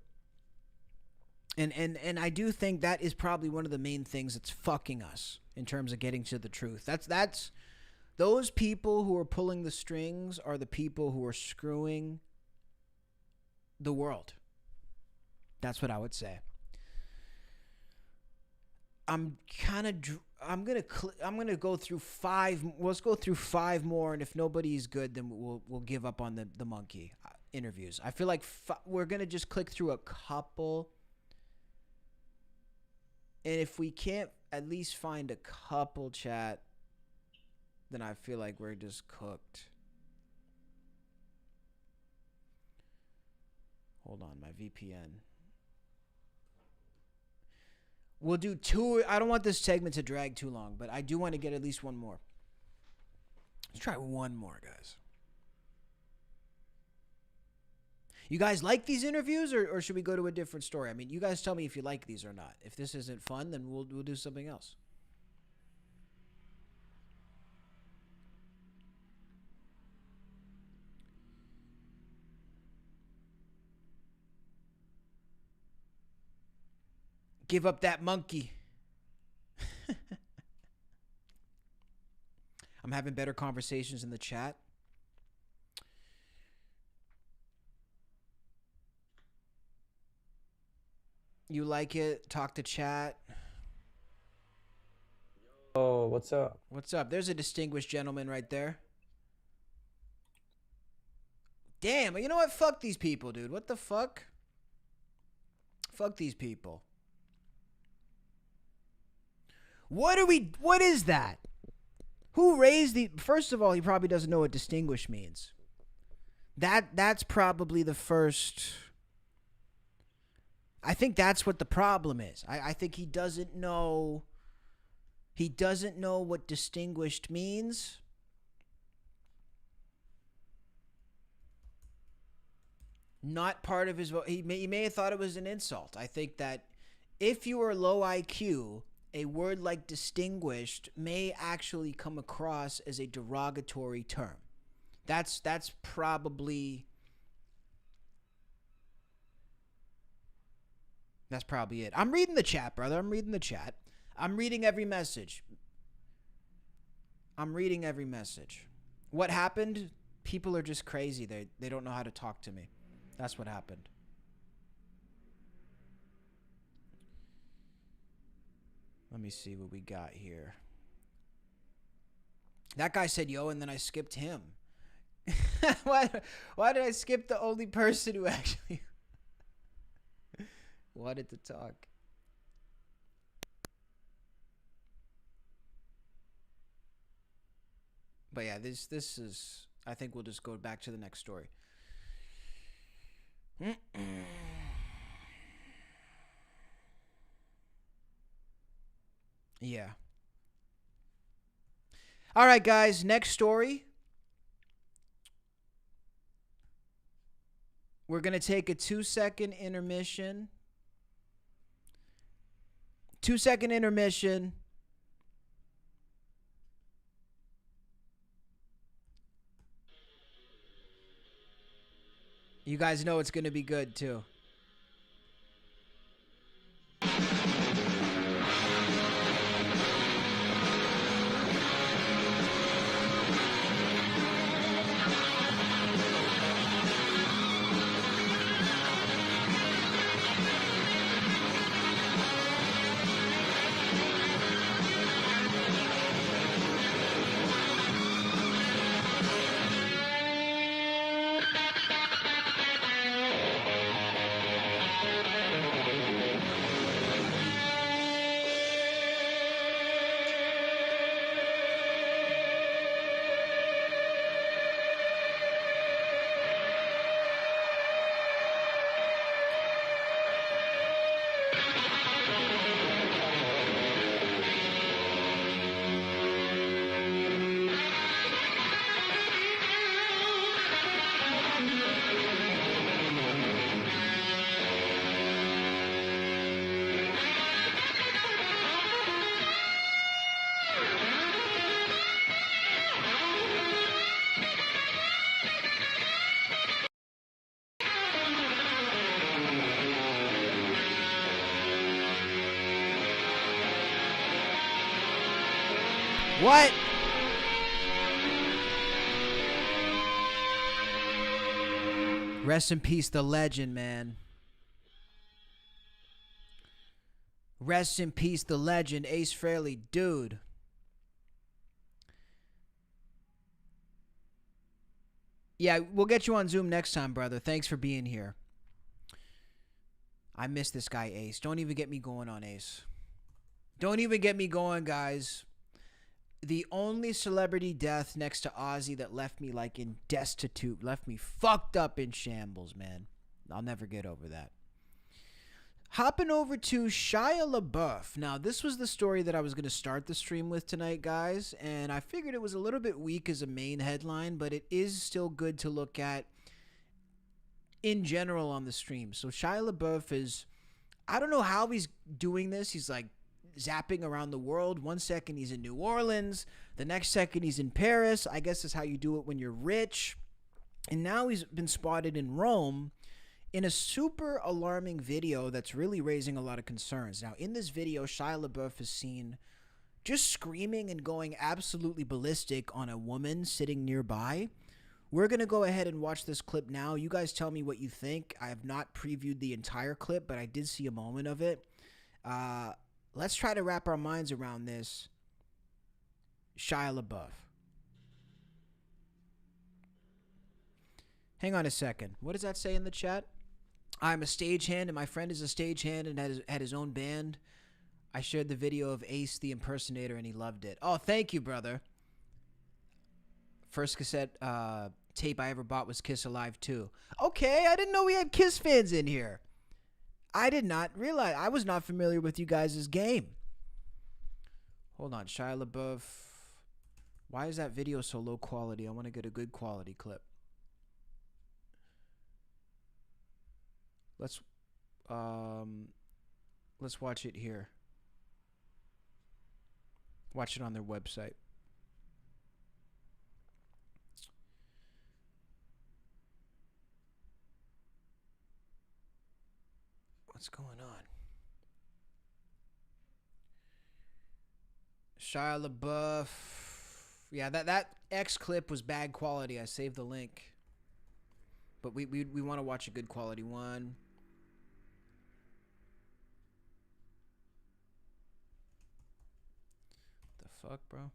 And I do think that is probably one of the main things that's fucking us in terms of getting to the truth. That's those people who are pulling the strings are the people who are screwing the world. That's what I would say. I'm gonna go through 5. Let's go through 5 more, and if nobody's good, then we'll give up on the monkey interviews. I feel like we're gonna just click through a couple, and if we can't at least find a couple, chat, then I feel like we're just cooked. Hold on, my VPN. We'll do 2. I don't want this segment to drag too long, but I do want to get at least 1 more. Let's try 1 more, guys. You guys like these interviews, or should we go to a different story? I mean, you guys tell me if you like these or not. If this isn't fun, then we'll do something else. Give up that monkey. I'm having better conversations in the chat. You like it? Talk to chat. Oh, what's up? What's up? There's a distinguished gentleman right there. Damn, you know what? Fuck these people, dude. What the fuck? Fuck these people. What is that? Who raised the... First of all, he probably doesn't know what distinguished means. That's probably the first... I think that's what the problem is. I think he doesn't know... He doesn't know what distinguished means. Not part of his... He may have thought it was an insult. I think that if you are low IQ... a word like distinguished may actually come across as a derogatory term. That's probably it. I'm reading the chat, brother. I'm reading the chat. I'm reading every message. What happened? people are just crazy. They don't know how to talk to me. That's what happened. Let me see what we got here. That guy said yo, and then I skipped him. Why did I skip the only person who actually wanted to talk? But yeah, this is, I think we'll just go back to the next story. Yeah. All right, guys, next story. We're going to take a 2-second intermission. 2-second intermission. You guys know it's going to be good, too. What? Rest in peace, the legend, man. Rest in peace, the legend, Ace Frehley, dude. Yeah, we'll get you on Zoom next time, brother. Thanks for being here. I miss this guy, Ace. Don't even get me going on Ace. Don't even get me going, guys. The only celebrity death next to Ozzy that left me like in destitute, left me fucked up in shambles, man. I'll never get over that. Hopping over to Shia LaBeouf. Now, this was the story that I was going to start the stream with tonight, guys, and I figured it was a little bit weak as a main headline, but it is still good to look at in general on the stream. So Shia LaBeouf is, I don't know how he's doing this. He's like zapping around the world. 1 second he's in New Orleans, the next second he's in Paris. I guess that's how you do it when you're rich. And now he's been spotted in Rome in a super alarming video that's really raising a lot of concerns. Now, in this video, Shia LaBeouf is seen just screaming and going absolutely ballistic on a woman sitting nearby. We're going to go ahead and watch this clip now. You guys tell me what you think. I have not previewed the entire clip, but I did see a moment of it. Let's try to wrap our minds around this. Shia LaBeouf. Hang on a second. What does that say in the chat? I'm a stagehand, and my friend is a stagehand and had his own band. I shared the video of Ace the Impersonator, and he loved it. Oh, thank you, brother. First cassette tape I ever bought was Kiss Alive 2. Okay, I didn't know we had Kiss fans in here. I did not realize. I was not familiar with you guys' game. Hold on, Shia LaBeouf. Why is that video so low quality? I want to get a good quality clip. Let's watch it here. Watch it on their website. What's going on? Shia LaBeouf. Yeah, that X clip was bad quality. I saved the link. But we want to watch a good quality one. The fuck, bro?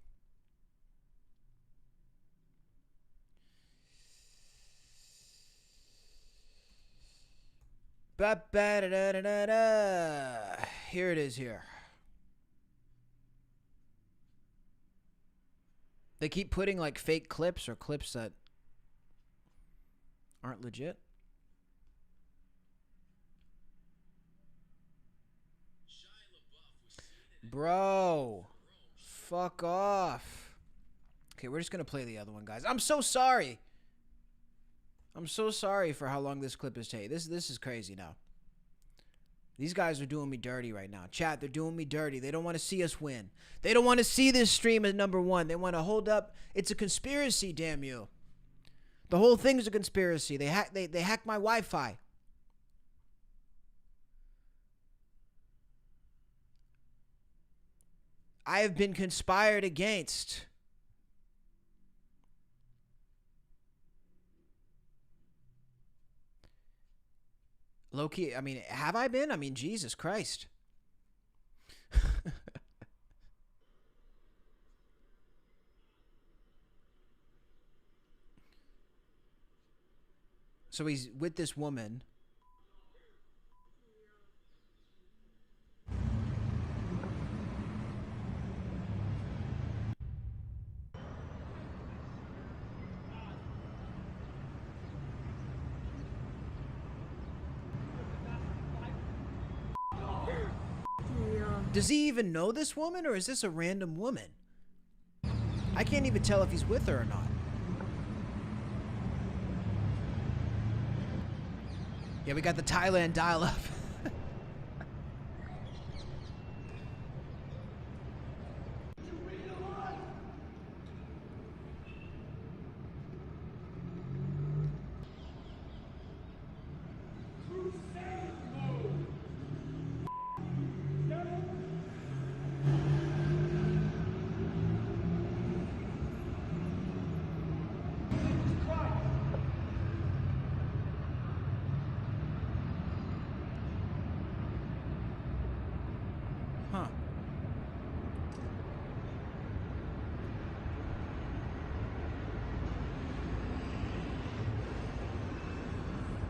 Ba-ba-da-da-da-da. Here it is here. They keep putting like fake clips or clips that aren't legit. Bro, fuck off. Okay, we're just gonna play the other one, guys. I'm so sorry. I'm so sorry for how long this clip is taking. This is crazy now. These guys are doing me dirty right now. Chat, they're doing me dirty. They don't want to see us win. They don't want to see this stream as #1. They want to hold up. It's a conspiracy, damn you. The whole thing's a conspiracy. They hacked my Wi-Fi. I have been conspired against. Low-key, I mean, have I been? I mean, Jesus Christ. So he's with this woman. Does he even know this woman, or is this a random woman? I can't even tell if he's with her or not. Yeah, we got the Thailand dial-up. Huh.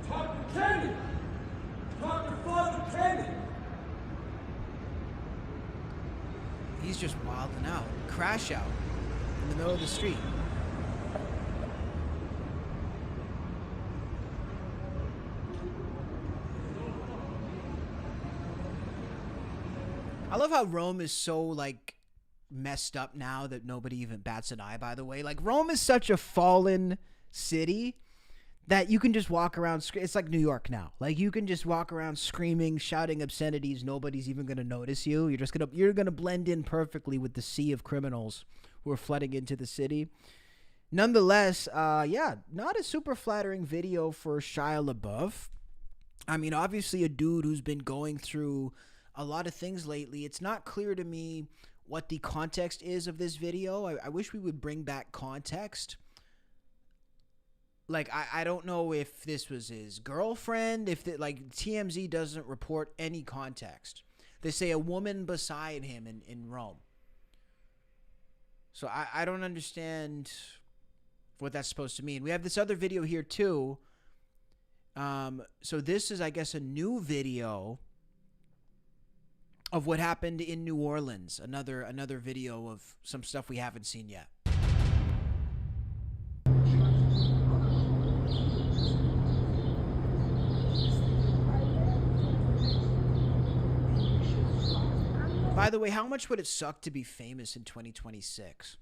Talk to Kenny! Talk to Father Kenny! He's just wilding out. Crash out in the middle of the street. I love how Rome is so, like, messed up now that nobody even bats an eye, by the way. Like, Rome is such a fallen city that you can just walk around. It's like New York now. Like, you can just walk around screaming, shouting obscenities. Nobody's even going to notice you. You're going to blend in perfectly with the sea of criminals who are flooding into the city. Nonetheless, yeah, not a super flattering video for Shia LaBeouf. I mean, obviously a dude who's been going through a lot of things lately. It's not clear to me what the context is of this video. I wish we would bring back context. Like, I don't know if this was his girlfriend, like, TMZ doesn't report any context. They say a woman beside him in Rome. So I don't understand what that's supposed to mean. We have this other video here too. So this is, I guess, a new video of what happened in New Orleans. Another video of some stuff we haven't seen yet. By the way, how much would it suck to be famous in 2026?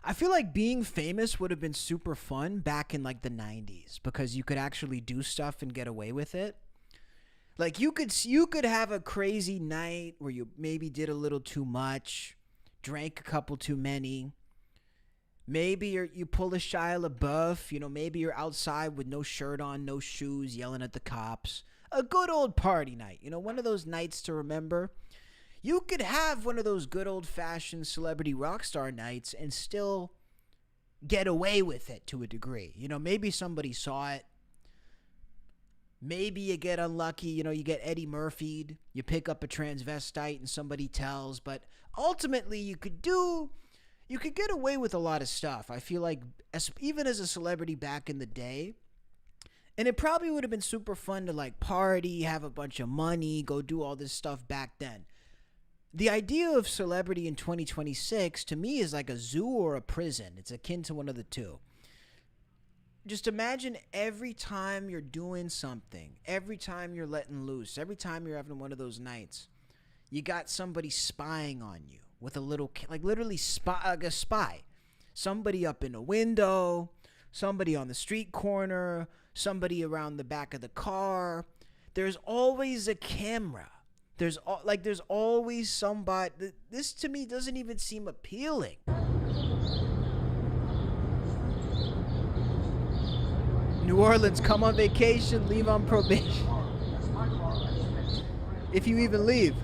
I feel like being famous would have been super fun back in like the 90s because you could actually do stuff and get away with it. Like, you could have a crazy night where you maybe did a little too much, drank a couple too many. Maybe you pull a Shia LaBeouf, you know, maybe you're outside with no shirt on, no shoes, yelling at the cops. A good old party night, you know, one of those nights to remember. You could have one of those good old-fashioned celebrity rock star nights and still get away with it to a degree. You know, maybe somebody saw it. Maybe you get unlucky. You know, you get Eddie Murphy'd. You pick up a transvestite and somebody tells. But ultimately, you could get away with a lot of stuff. I feel like even as a celebrity back in the day, and it probably would have been super fun to like party, have a bunch of money, go do all this stuff back then. The idea of celebrity in 2026 to me is like a zoo or a prison. It's akin to one of the two. Just imagine every time you're doing something, every time you're letting loose, every time you're having one of those nights, you got somebody spying on you with a little, like literally like a spy. Somebody up in a window, somebody on the street corner, somebody around the back of the car. There's always a camera. There's always somebody. This to me doesn't even seem appealing. New Orleans, come on vacation, leave on probation. If you even leave.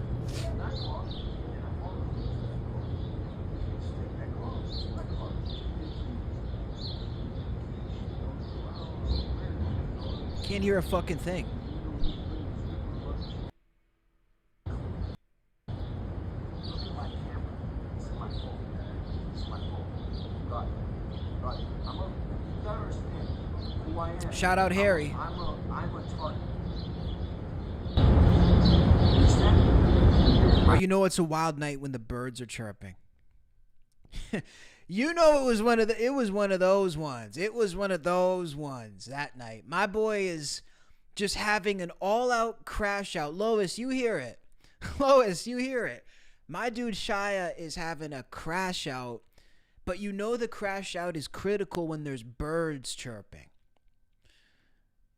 Can't hear a fucking thing. Shout out Harry. Oh, you know it's a wild night when the birds are chirping. You know it was one of those ones. It was one of those ones that night. My boy is just having an all-out crash out. Lois, you hear it. Lois, you hear it. My dude Shia is having a crash out, but you know the crash out is critical when there's birds chirping.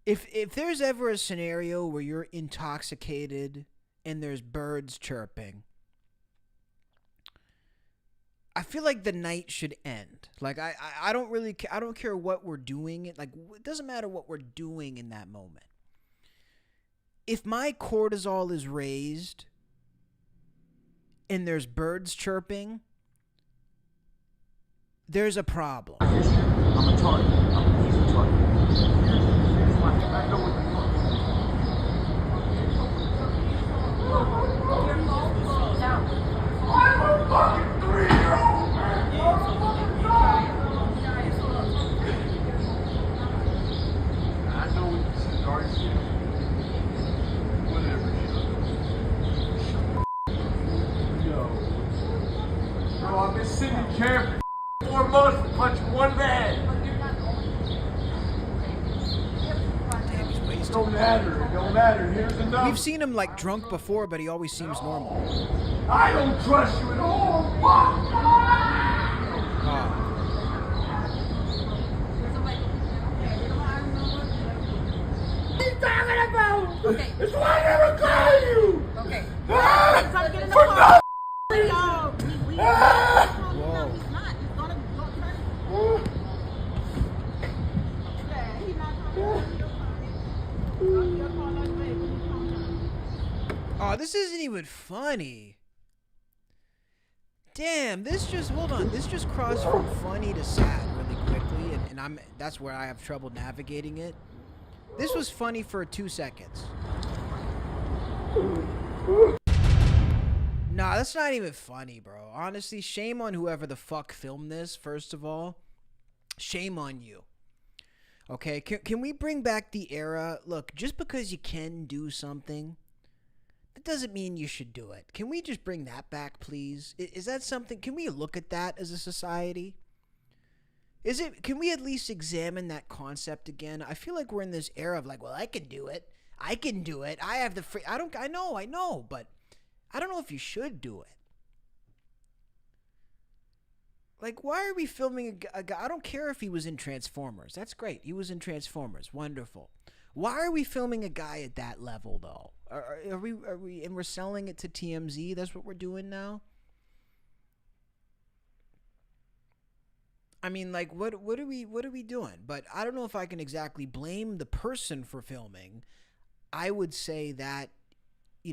If there's ever a scenario where you're intoxicated and there's birds chirping, I feel like the night should end. Like I don't care what we're doing. Like it doesn't matter what we're doing in that moment. If my cortisol is raised and there's birds chirping, there's a problem. I'm a target. I'm a easy target. I know what the fuck. I'm a fucking 3-year-old. I know what this is, Archie. Whatever. Yo. Bro, I've been sitting in care for 4 months to punch one in the head. It don't matter. It don't matter. Here's the number. We've seen him like drunk before, but he always seems normal. I don't trust you at all. What are you talking about? Okay. It's why I never call you. Okay. For nothing. Oh, this isn't even funny. Damn, this just crossed from funny to sad really quickly, and that's where I have trouble navigating it. This was funny for 2 seconds. Nah, that's not even funny, bro. Honestly, shame on whoever the fuck filmed this, first of all. Shame on you. Okay, can we bring back the era? Look, just because you can do something, that doesn't mean you should do it. Can we just bring that back, please? Is that something? Can we look at that as a society? Can we at least examine that concept again? I feel like we're in this era of like, well, I can do it. I can do it. I have the free. I know, but I don't know if you should do it. Like, why are we filming a guy? I don't care if he was in Transformers. That's great. He was in Transformers. Wonderful. Why are we filming a guy at that level, though? Are we, and we're selling it to TMZ? That's what we're doing now? I mean, like, what are we doing? But I don't know if I can exactly blame the person for filming. I would say that,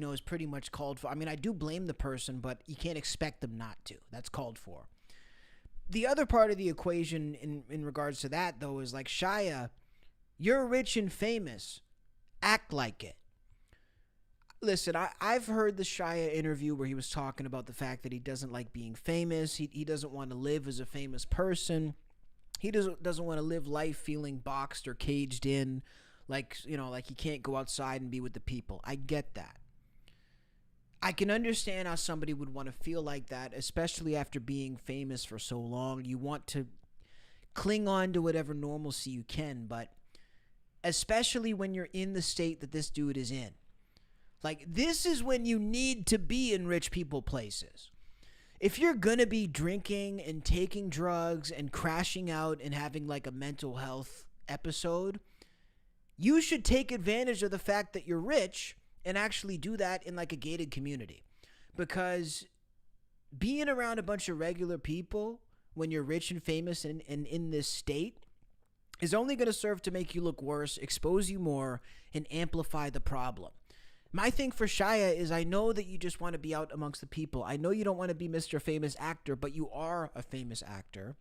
is pretty much called for. I mean, I do blame the person, but you can't expect them not to. That's called for. The other part of the equation in regards to that, though, is like, Shia, you're rich and famous. Act like it. Listen, I've heard the Shia interview where he was talking about the fact that he doesn't like being famous. He doesn't want to live as a famous person. He doesn't want to live life feeling boxed or caged in, like he can't go outside and be with the people. I get that. I can understand how somebody would want to feel like that, especially after being famous for so long. You want to cling on to whatever normalcy you can, but especially when you're in the state that this dude is in. Like, this is when you need to be in rich people places. If you're going to be drinking and taking drugs and crashing out and having like a mental health episode, you should take advantage of the fact that you're rich and actually do that in like a gated community. Because being around a bunch of regular people when you're rich and famous and in this state is only going to serve to make you look worse, expose you more, and amplify the problem. My thing for Shia is, I know that you just want to be out amongst the people. I know you don't want to be Mr. Famous Actor, but you are a famous actor.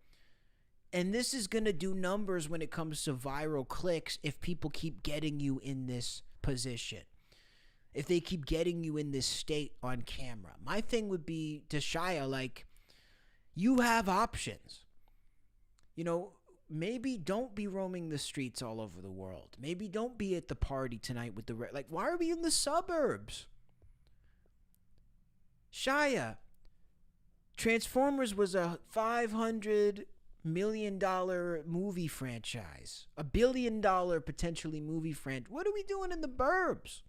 And this is going to do numbers when it comes to viral clicks if people keep getting you in this position. If they keep getting you in this state on camera. My thing would be to Shia, like, you have options. Maybe don't be roaming the streets all over the world. Maybe don't be at the party tonight with the... why are we in the suburbs? Shia, Transformers was a $500 million movie franchise. $1 billion potentially movie franchise. What are we doing in the burbs?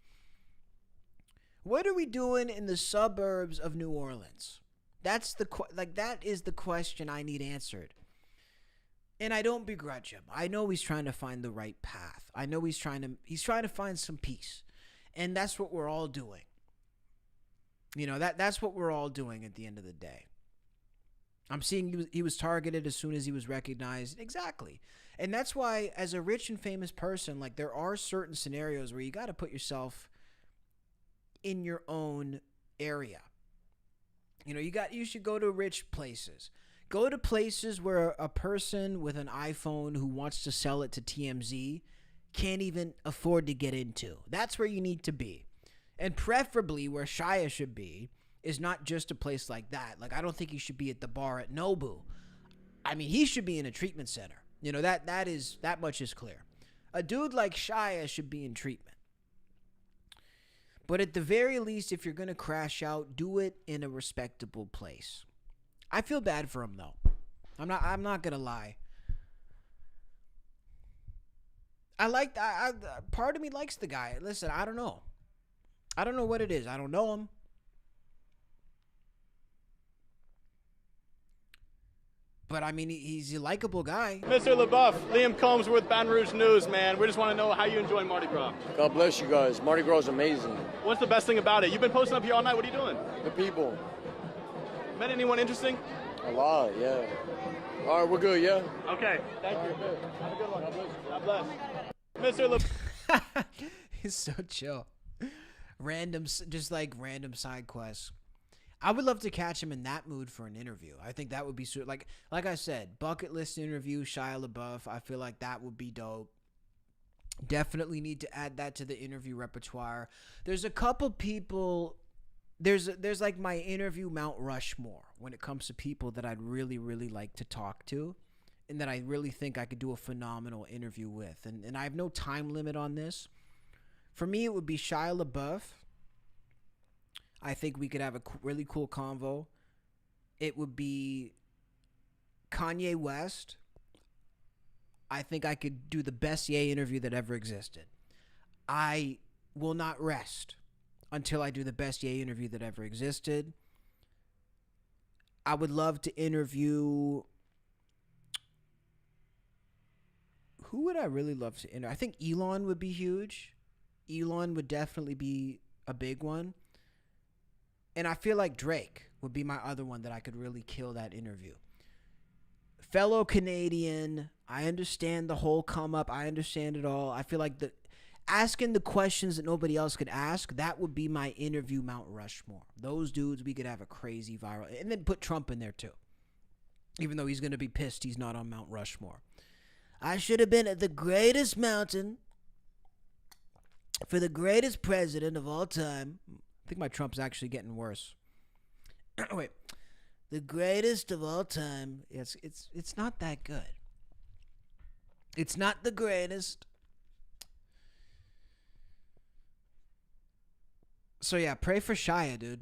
What are we doing in the suburbs of New Orleans? That is the question I need answered. And I don't begrudge him. I know he's trying to find the right path. I know he's trying to find some peace. And that's what we're all doing. That's what we're all doing at the end of the day. I'm seeing he was targeted as soon as he was recognized. Exactly. And that's why, as a rich and famous person, like, there are certain scenarios where you got to put yourself in your own area. You should go to rich places. Go to places where a person with an iPhone who wants to sell it to TMZ can't even afford to get into. That's where you need to be. And preferably where Shia should be is not just a place like that. Like, I don't think he should be at the bar at Nobu. I mean, he should be in a treatment center. That much is clear. A dude like Shia should be in treatment. But at the very least, if you're going to crash out, do it in a respectable place. I feel bad for him, though. I'm not going to lie. Part of me likes the guy. Listen, I don't know. I don't know what it is. I don't know him. But, I mean, he's a likable guy. Mr. LaBeouf, Liam Combs with Baton Rouge News, man. We just want to know how you enjoy Mardi Gras. God bless you guys. Mardi Gras is amazing. What's the best thing about it? You've been posting up here all night. What are you doing? The people. Met anyone interesting? A lot, yeah. All right, we're good, yeah? Okay, thank you. Have a good one. God bless. Mr. LaBeouf. He's so chill. Random side quests. I would love to catch him in that mood for an interview. I think that would be like I said, bucket list interview, Shia LaBeouf. I feel like that would be dope. Definitely need to add that to the interview repertoire. There's a couple people. There's like my interview Mount Rushmore when it comes to people that I'd really, really like to talk to, and that I really think I could do a phenomenal interview with. And I have no time limit on this. For me, it would be Shia LaBeouf. I think we could have a really cool convo. It would be Kanye West. I think I could do the best Ye interview that ever existed. I will not rest until I do the best Ye interview that ever existed. I would love to interview... Who would I really love to interview? I think Elon would be huge. Elon would definitely be a big one. And I feel like Drake would be my other one that I could really kill that interview. Fellow Canadian, I understand the whole come up. I understand it all. I feel like asking the questions that nobody else could ask, that would be my interview Mount Rushmore. Those dudes, we could have a crazy viral, and then put Trump in there too. Even though he's going to be pissed he's not on Mount Rushmore. I should have been at the greatest mountain for the greatest president of all time. I think my Trump's actually getting worse. Wait. The greatest of all time. It's not that good. It's not the greatest. So yeah, pray for Shia, dude.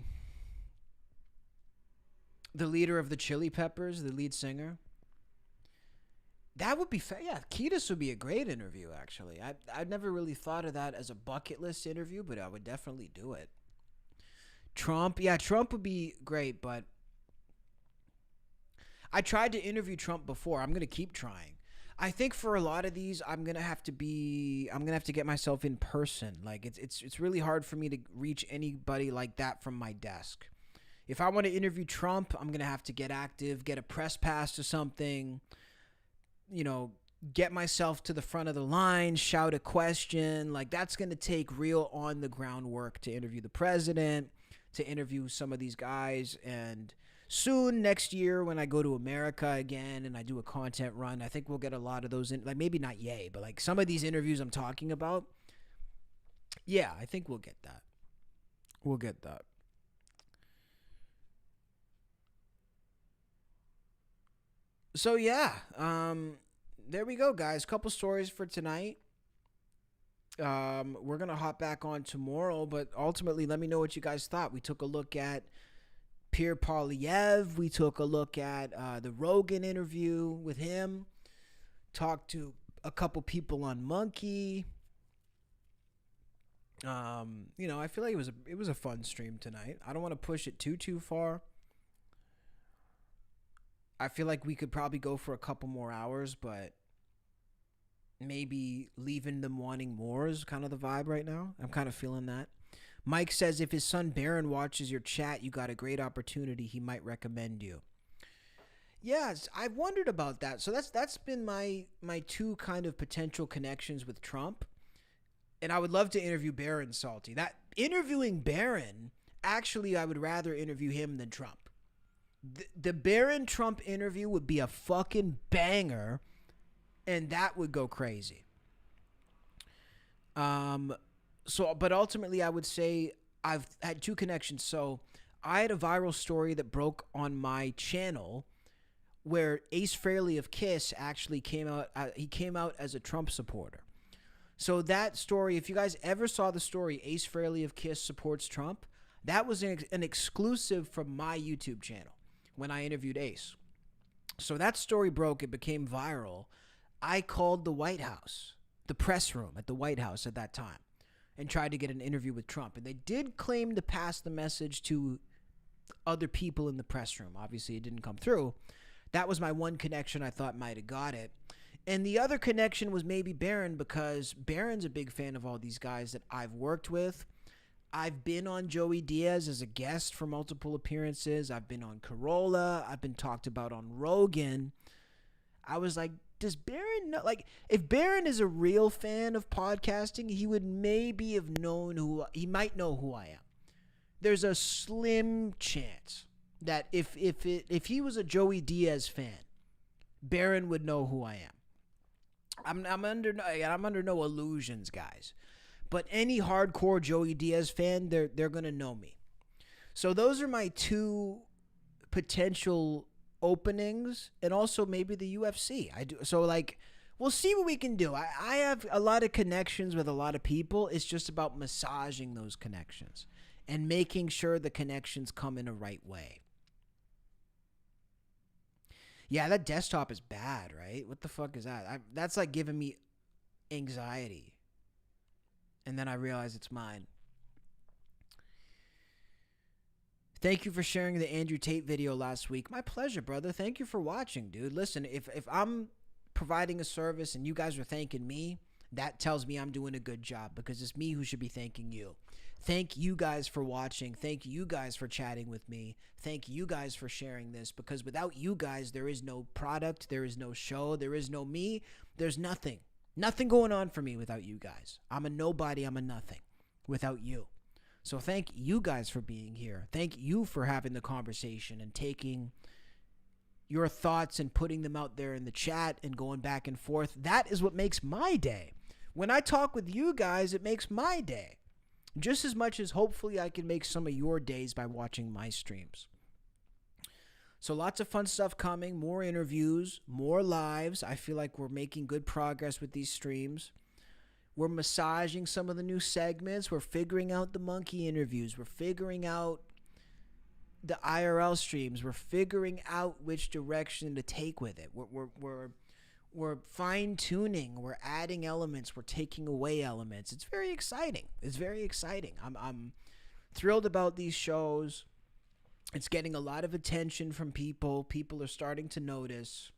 The leader of the Chili Peppers, the lead singer. That would be yeah, Kiedis would be a great interview, actually. I'd never really thought of that as a bucket list interview, but I would definitely do it. Trump, yeah, Trump would be great, but I tried to interview Trump before. I'm going to keep trying. I think for a lot of these, I'm going to have to get myself in person. Like it's really hard for me to reach anybody like that from my desk. If I want to interview Trump, I'm going to have to get active, get a press pass to something, you know, get myself to the front of the line, shout a question. Like that's going to take real on the ground work to interview the president, to interview some of these guys. And soon next year when I go to America again and I do a content run, I think we'll get a lot of those in, like maybe not yay, but like some of these interviews I'm talking about. Yeah, I think we'll get that. We'll get that. So yeah, there we go, guys. Couple stories for tonight. We're gonna hop back on tomorrow, but ultimately, let me know what you guys thought. We took a look at Pierre Poilievre. We took a look at the Rogan interview with him. Talked to a couple people on Monkey. You know, I feel like it was a fun stream tonight. I don't want to push it too far. I feel like we could probably go for a couple more hours, but maybe leaving them wanting more is kind of the vibe right now. I'm kind of feeling that. Mike says if his son Baron watches your chat, you got a great opportunity. He might recommend you. Yes, I've wondered about that. So that's been my two kind of potential connections with Trump. And I would love to interview Baron Salty. That interviewing Baron, actually, I would rather interview him than Trump. The Barron Trump interview would be a fucking banger, and that would go crazy. But ultimately, I would say I've had two connections. So I had a viral story that broke on my channel where Ace Frehley of Kiss actually came out. He came out as a Trump supporter. So that story, if you guys ever saw the story, Ace Frehley of Kiss supports Trump, that was an exclusive from my YouTube channel when I interviewed Ace. So that story broke. It became viral. I called the White House, the press room at the White House at that time, and tried to get an interview with Trump. And they did claim to pass the message to other people in the press room. Obviously, it didn't come through. That was my one connection I thought might have got it. And the other connection was maybe Barron, because Barron's a big fan of all these guys that I've worked with. I've been on Joey Diaz as a guest for multiple appearances. I've been on Corolla. I've been talked about on Rogan. I was like, does Barron know? Like, if Barron is a real fan of podcasting, he would maybe have known he might know who I am. There's a slim chance that if he was a Joey Diaz fan, Barron would know who I am. I'm under no illusions, guys. But any hardcore Joey Diaz fan, they're gonna know me. So those are my two potential openings, and also maybe the UFC. We'll see what we can do. I have a lot of connections with a lot of people. It's just about massaging those connections and making sure the connections come in a right way. Yeah, that desktop is bad, right? What the fuck is that? That's like giving me anxiety. And then I realize it's mine. Thank you for sharing the Andrew Tate video last week. My pleasure, brother. Thank you for watching, dude. Listen, if I'm providing a service and you guys are thanking me, that tells me I'm doing a good job, because it's me who should be thanking you. Thank you guys for watching. Thank you guys for chatting with me. Thank you guys for sharing this, because without you guys, there is no product, there is no show, there is no me, there's nothing. Nothing going on for me without you guys. I'm a nobody. I'm a nothing without you. So thank you guys for being here. Thank you for having the conversation and taking your thoughts and putting them out there in the chat and going back and forth. That is what makes my day. When I talk with you guys, it makes my day. Just as much as hopefully I can make some of your days by watching my streams. So lots of fun stuff coming, more interviews, more lives. I feel like we're making good progress with these streams. We're massaging some of the new segments. We're figuring out the monkey interviews. We're figuring out the IRL streams. We're figuring out which direction to take with it. We're fine-tuning. We're adding elements. We're taking away elements. It's very exciting. It's very exciting. I'm thrilled about these shows. It's getting a lot of attention from people. People are starting to notice.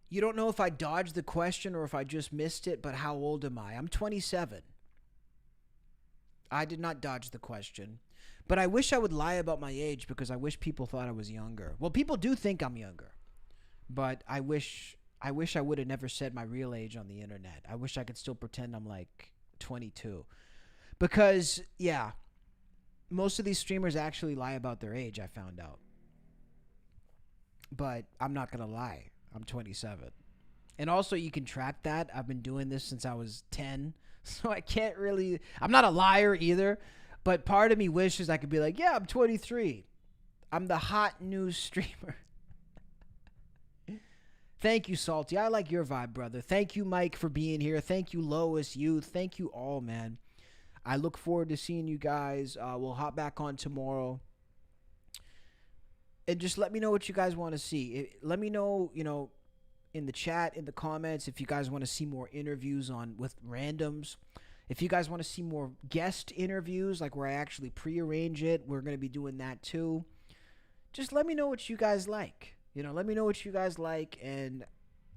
You don't know if I dodged the question or if I just missed it, but how old am I? I'm 27. I did not dodge the question. But I wish I would lie about my age because I wish people thought I was younger. Well, people do think I'm younger. But I wish I would have never said my real age on the internet. I wish I could still pretend I'm like 22. Because, yeah, most of these streamers actually lie about their age, I found out. But I'm not going to lie. I'm 27. And also, you can track that. I've been doing this since I was 10. So I can't really... I'm not a liar either. But part of me wishes I could be like, yeah, I'm 23. I'm the hot news streamer. Thank you, Salty. I like your vibe, brother. Thank you, Mike, for being here. Thank you, Lois, Youth. Thank you all, man. I look forward to seeing you guys. We'll hop back on tomorrow. And just let me know what you guys want to see. Let me know, in the chat, in the comments, if you guys want to see more interviews with randoms. If you guys want to see more guest interviews, like where I actually pre-arrange it, we're going to be doing that too. Just let me know what you guys like. Let me know what you guys like, and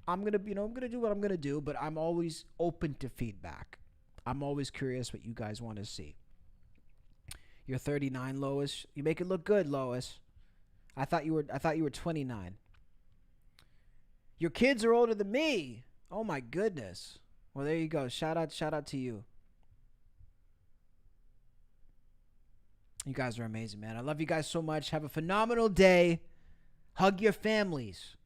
I'm going to do what I'm going to do, but I'm always open to feedback. I'm always curious what you guys want to see. You're 39, Lois. You make it look good, Lois. I thought you were 29. Your kids are older than me. Oh my goodness. Well, there you go. Shout out to you. You guys are amazing, man. I love you guys so much. Have a phenomenal day. Hug your families.